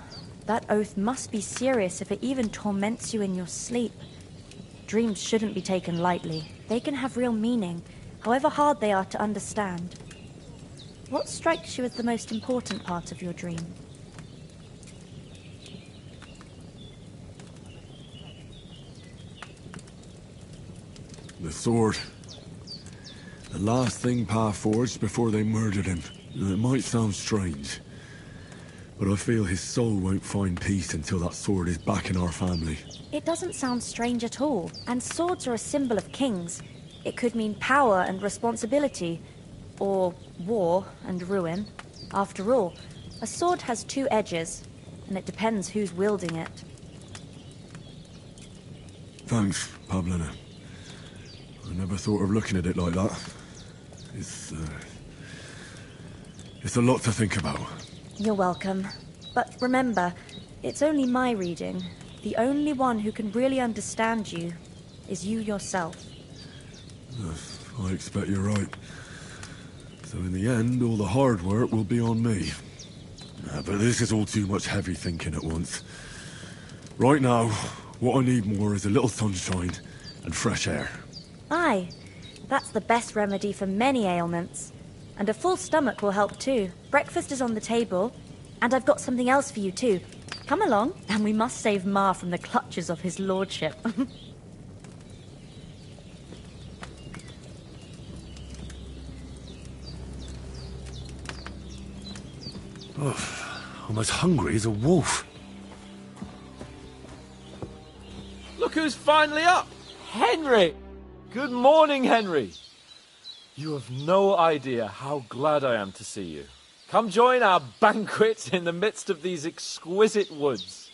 that oath must be serious if it even torments you in your sleep. Dreams shouldn't be taken lightly. They can have real meaning, however hard they are to understand. What strikes you as the most important part of your dream? The sword. The last thing Pa forged before they murdered him. It might sound strange, but I feel his soul won't find peace until that sword is back in our family. It doesn't sound strange at all, and swords are a symbol of kings. It could mean power and responsibility, or war and ruin. After all, a sword has two edges, and it depends who's wielding it. Thanks, Pavlena. I never thought of looking at it like that. It's a lot to think about. You're welcome. But remember, it's only my reading. The only one who can really understand you is you yourself. I expect you're right. So in the end, all the hard work will be on me. But this is all too much heavy thinking at once. Right now, what I need more is a little sunshine and fresh air. Aye, that's the best remedy for many ailments. And a full stomach will help too. Breakfast is on the table, and I've got something else for you too. Come along, and we must save Ma from the clutches of his lordship. I'm as hungry as a wolf. Look who's finally up! Henry! Good morning, Henry. You have no idea how glad I am to see you. Come join our banquet in the midst of these exquisite woods.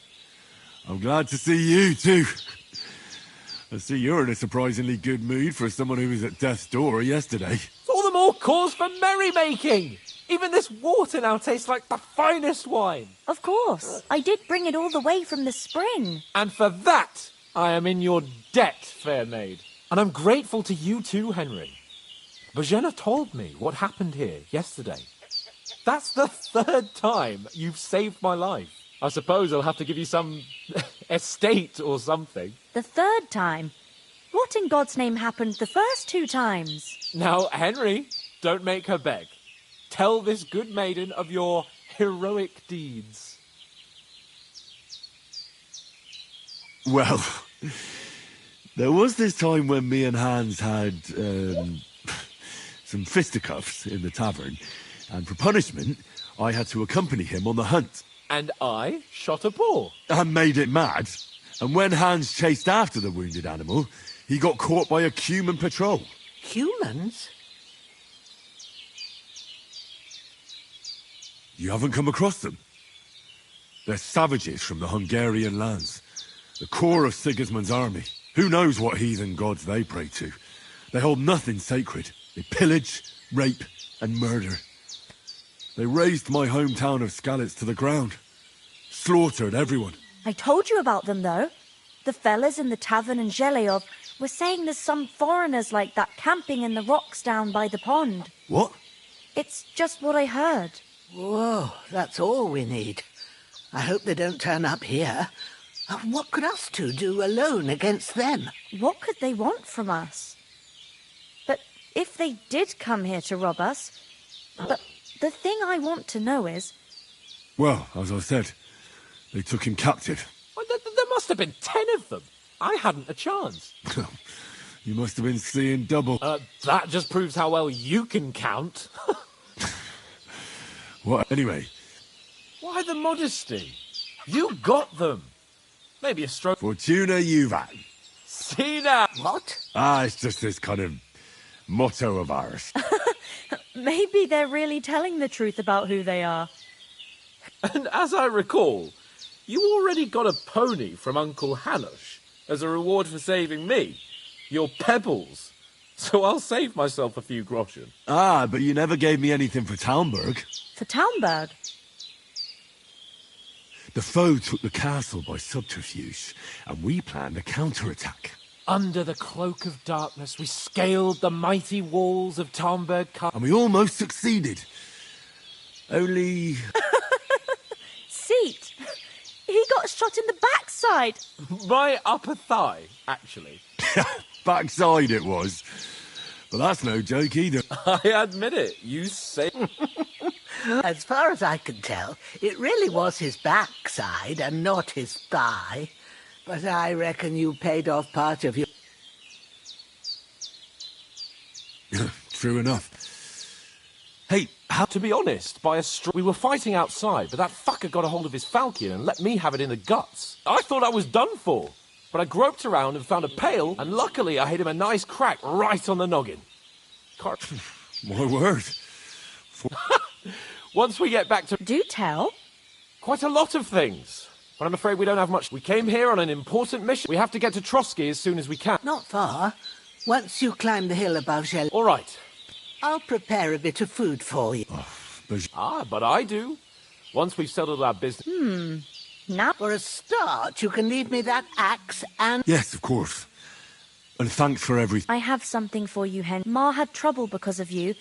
I'm glad to see you too. I see you're in a surprisingly good mood for someone who was at death's door yesterday. It's all the more cause for merrymaking! Even this water now tastes like the finest wine. Of course. I did bring it all the way from the spring. And for that, I am in your debt, fair maid. And I'm grateful to you too, Henry. Bojena told me what happened here yesterday. That's the third time you've saved my life. I suppose I'll have to give you some estate or something. The third time? What in God's name happened the first 2 times? Now, Henry, don't make her beg. Tell this good maiden of your heroic deeds. Well, there was this time when me and Hans had some fisticuffs in the tavern, and for punishment, I had to accompany him on the hunt. And I shot a boar. And made it mad. And when Hans chased after the wounded animal, he got caught by a human patrol. Humans? You haven't come across them? They're savages from the Hungarian lands. The core of Sigismund's army. Who knows what heathen gods they pray to? They hold nothing sacred. They pillage, rape, and murder. They razed my hometown of Skalitz to the ground. Slaughtered everyone. I told you about them, though. The fellas in the tavern in Zheleov were saying there's some foreigners like that camping in the rocks down by the pond. What? It's just what I heard. Whoa, that's all we need. I hope they don't turn up here. What could us two do alone against them? What could they want from us? But if they did come here to rob us... But the thing I want to know is... Well, as I said, they took him captive. Well, there must have been 10 of them. I hadn't a chance. You must have been seeing double. That just proves how well you can count. What, anyway? Why the modesty? You got them. Maybe a stroke. Fortuna Juvat. See now. What? It's just this kind of motto of ours. Maybe they're really telling the truth about who they are. And as I recall, you already got a pony from Uncle Hanush as a reward for saving me. Your pebbles. So I'll save myself a few groschen. But you never gave me anything for Talmberg. For Talmberg? The foe took the castle by subterfuge, and we planned a counterattack. Under the cloak of darkness, we scaled the mighty walls of Talmberg Castle. And we almost succeeded. Only... Seat! He got shot in the backside! My upper thigh, actually. Backside it was. But that's no joke either. I admit it, you say... As far as I can tell, it really was his backside and not his thigh. But I reckon you paid off part of your... True enough. Hey, how... To be honest, we were fighting outside, but that fucker got a hold of his falcon and let me have it in the guts. I thought I was done for. But I groped around and found a pail, and luckily I hit him a nice crack right on the noggin. My word. Once we get back to... Do tell. Quite a lot of things. But I'm afraid we don't have much. We came here on an important mission. We have to get to Trotsky as soon as we can. Not far. Once you climb the hill above Zhel... All right. I'll prepare a bit of food for you. But I do. Once we've settled our business... Now, for a start, you can leave me that axe and... Yes, of course. And thanks for everything. I have something for you, Hen. Ma had trouble because of you,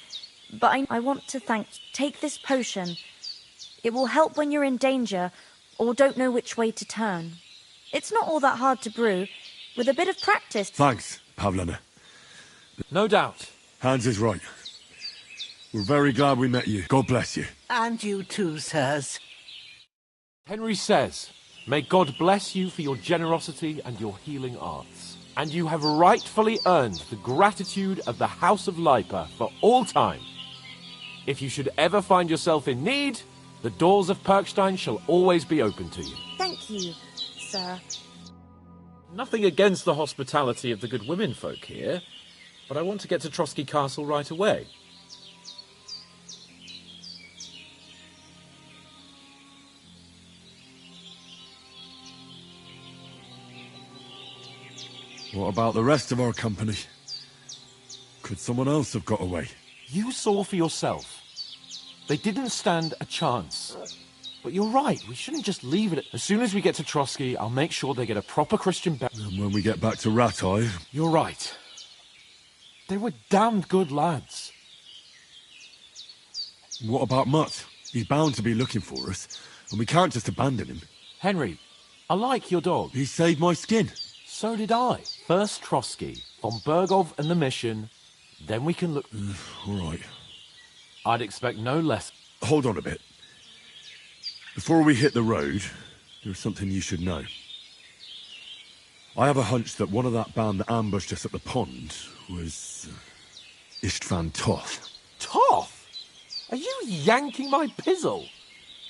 but I want to thank... Take this potion. It will help when you're in danger or don't know which way to turn. It's not all that hard to brew. With a bit of practice... Thanks, Pavlana. No doubt. Hans is right. We're very glad we met you. God bless you. And you too, sirs. Henry says, may God bless you for your generosity and your healing arts. And you have rightfully earned the gratitude of the House of Lipa for all time. If you should ever find yourself in need, the doors of Perkstein shall always be open to you. Thank you, sir. Nothing against the hospitality of the good women folk here, but I want to get to Trotsky Castle right away. What about the rest of our company? Could someone else have got away? You saw for yourself. They didn't stand a chance. But you're right, we shouldn't just leave it. As soon as we get to Trotsky, I'll make sure they get a proper Christian burial. And when we get back to Ratai... You're right. They were damned good lads. What about Mutt? He's bound to be looking for us, and we can't just abandon him. Henry, I like your dog. He saved my skin. So did I. First Trotsky, von Bergov and the mission, then we can look... All right. I'd expect no less. Hold on a bit. Before we hit the road, there's something you should know. I have a hunch that one of that band that ambushed us at the pond was... Istvan Toth. Toth? Are you yanking my pizzle?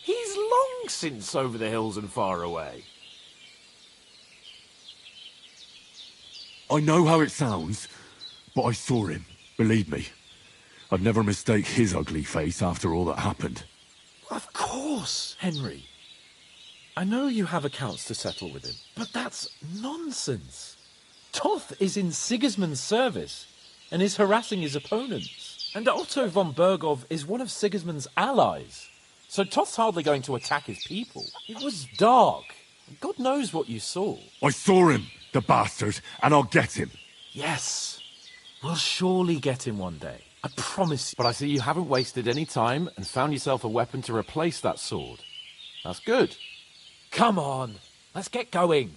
He's long since over the hills and far away. I know how it sounds, but I saw him, believe me. I'd never mistake his ugly face after all that happened. Of course, Henry. I know you have accounts to settle with him, but that's nonsense. Toth is in Sigismund's service and is harassing his opponents. And Otto von Bergov is one of Sigismund's allies. So Toth's hardly going to attack his people. It was dark. God knows what you saw. I saw him, the bastard, and I'll get him. Yes. We'll surely get him one day. I promise you. But I see you haven't wasted any time and found yourself a weapon to replace that sword. That's good. Come on, let's get going.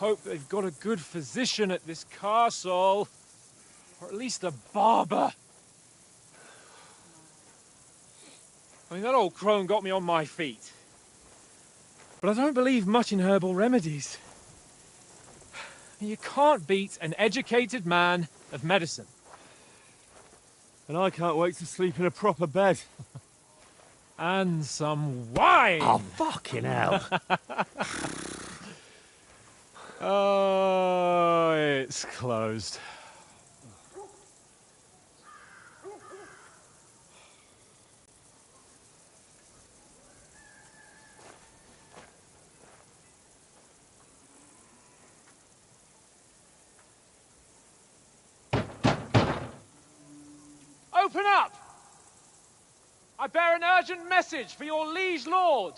hope they've got a good physician at this castle. Or at least a barber. I mean, that old crone got me on my feet. But I don't believe much in herbal remedies. You can't beat an educated man of medicine. And I can't wait to sleep in a proper bed. And some wine! Oh, fucking hell. Oh, it's closed. Open up! I bear an urgent message for your liege lord.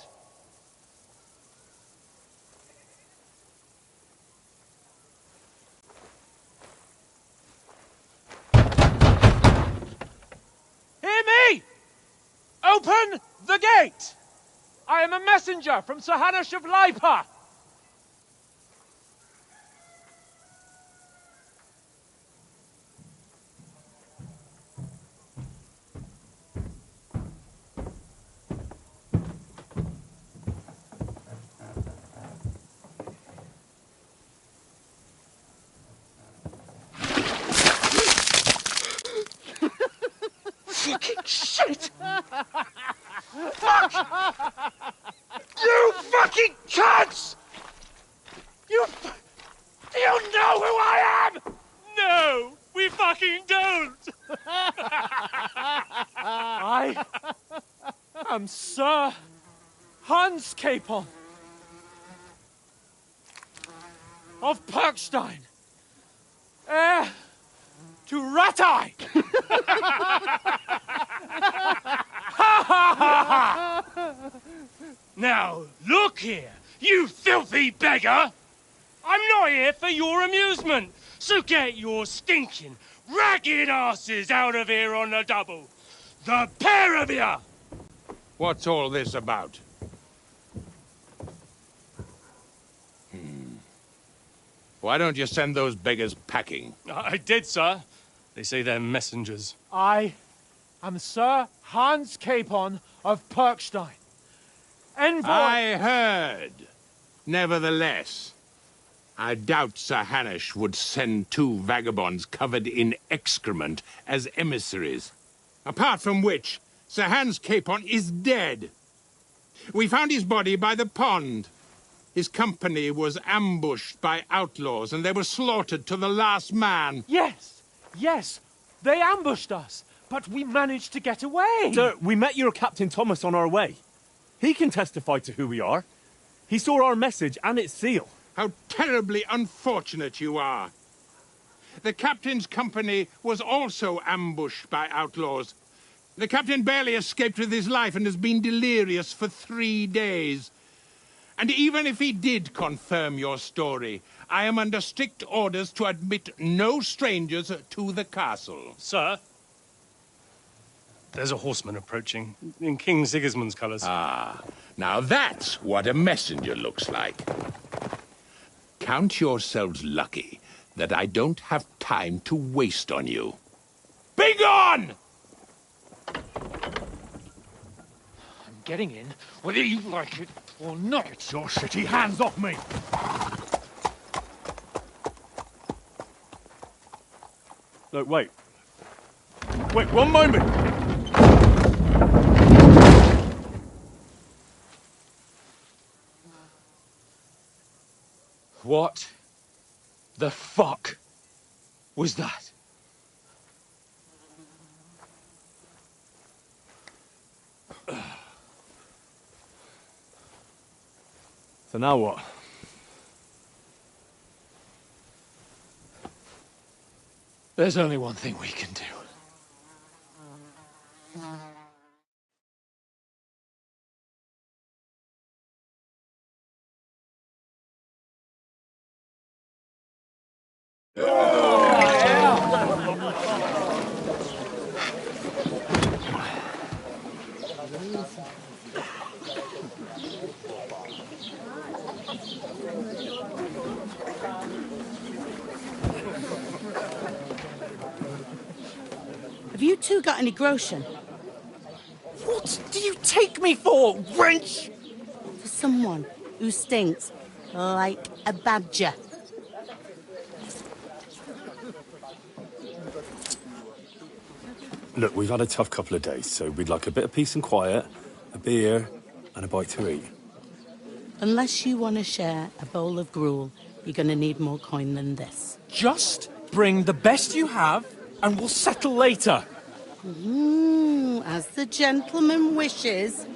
Hear me! Open the gate! I am a messenger from Sir Hanush of Lipa. Fucking shit! Fuck! You fucking cunts! You know who I am? No, we fucking don't! I am Sir Hans Capon of Perkstein, heir to Ratai! Now, look here, you filthy beggar! I'm not here for your amusement, so get your stinking, ragged asses out of here on the double. The pair of you! What's all this about? Why don't you send those beggars packing? I did, sir. They say they're messengers. I am Sir Hans Capon of Perkstein, envoy... I heard. Nevertheless, I doubt Sir Hanush would send two vagabonds covered in excrement as emissaries. Apart from which, Sir Hans Capon is dead. We found his body by the pond. His company was ambushed by outlaws, and they were slaughtered to the last man. Yes, yes, they ambushed us, but we managed to get away. Sir, we met your Captain Thomas on our way. He can testify to who we are. He saw our message and its seal. How terribly unfortunate you are. The captain's company was also ambushed by outlaws. The captain barely escaped with his life and has been delirious for 3 days. And even if he did confirm your story, I am under strict orders to admit no strangers to the castle. Sir, there's a horseman approaching in King Sigismund's colours. Ah, now that's what a messenger looks like. Count yourselves lucky that I don't have time to waste on you. Be gone! I'm getting in, whether you like it or not. Get your shitty hands off me! Look, wait. Wait, one moment! What the fuck was that? So now what? There's only one thing we can do. Have you two got any groschen? What do you take me for, wench? For someone who stinks like a badger. Look, we've had a tough couple of days, so we'd like a bit of peace and quiet, a beer, and a bite to eat. Unless you want to share a bowl of gruel, you're going to need more coin than this. Just bring the best you have, and we'll settle later. As the gentleman wishes.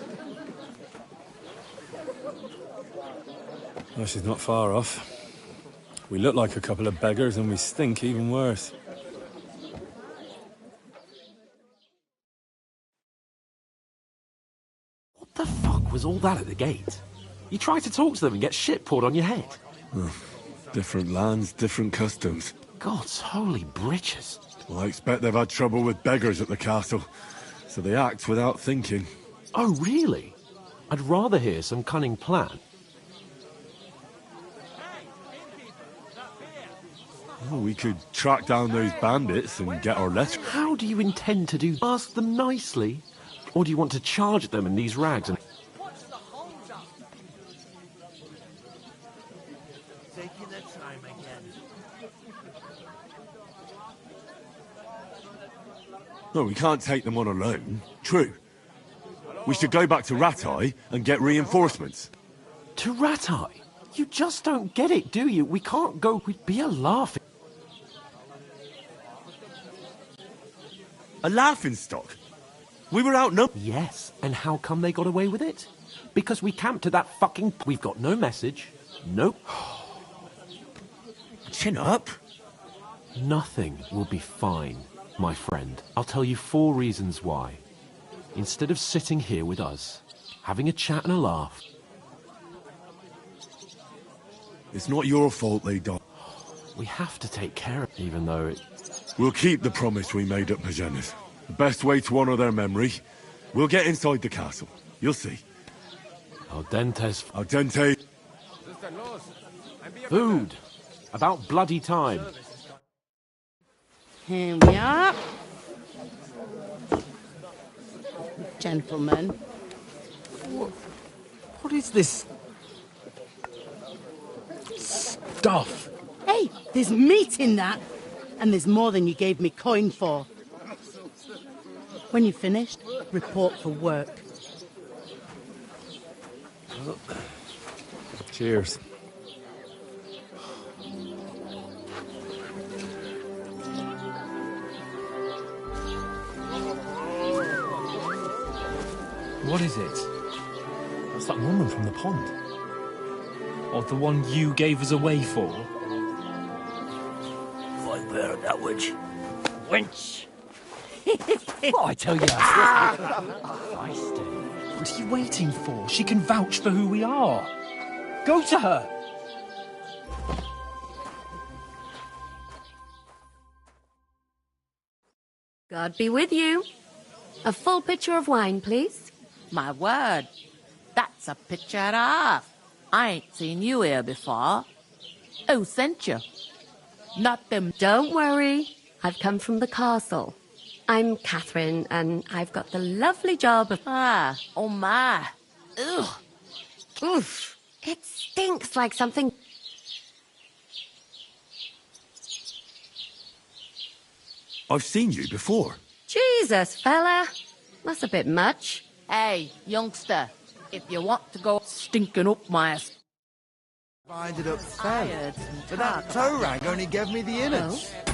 Well, she's not far off. We look like a couple of beggars, and we stink even worse. What the fuck was all that at the gate? You try to talk to them and get shit poured on your head. Different lands, different customs. God's holy britches. Well, I expect they've had trouble with beggars at the castle, so they act without thinking. Oh, really? I'd rather hear some cunning plan. Oh, we could track down those bandits and get our letter. How do you intend to do? Ask them nicely? Or do you want to charge them in these rags and... Taking their time again. No, we can't take them on alone. True. We should go back to Rattay and get reinforcements. To Rattay? You just don't get it, do you? We can't go. We'd be a laughing... A laughingstock? We were outnumbered. Yes, and how come they got away with it? Because we camped at that fucking... We've got no message. Nope. Chin up. Nothing will be fine, my friend. I'll tell you 4 reasons why. Instead of sitting here with us, having a chat and a laugh... It's not your fault they died. We have to take care of it, even though it... We'll keep the promise we made at Pagenis. The best way to honour their memory. We'll get inside the castle. You'll see. Al dente's... Al dente. Food. About bloody time. Here we are. Gentlemen. What is this stuff? Hey, there's meat in that. And there's more than you gave me coin for. When you're finished, report for work. Cheers. What is it? That's that woman from the pond. Or the one you gave us away for? That witch. Wench. What I tell you? What are you waiting for? She can vouch for who we are. Go to her. God be with you. A full pitcher of wine, please. My word. That's a pitcher and a half. I ain't seen you here before. Who sent you? Not them. Don't worry. I've come from the castle. I'm Catherine, and I've got the lovely job of... Ah, oh my. Ugh. Oof. It stinks like something... I've seen you before. Jesus, fella. That's a bit much. Hey, youngster. If you want to go stinking up my... I ended up fed, but that toe rag only gave me the innards. Oh.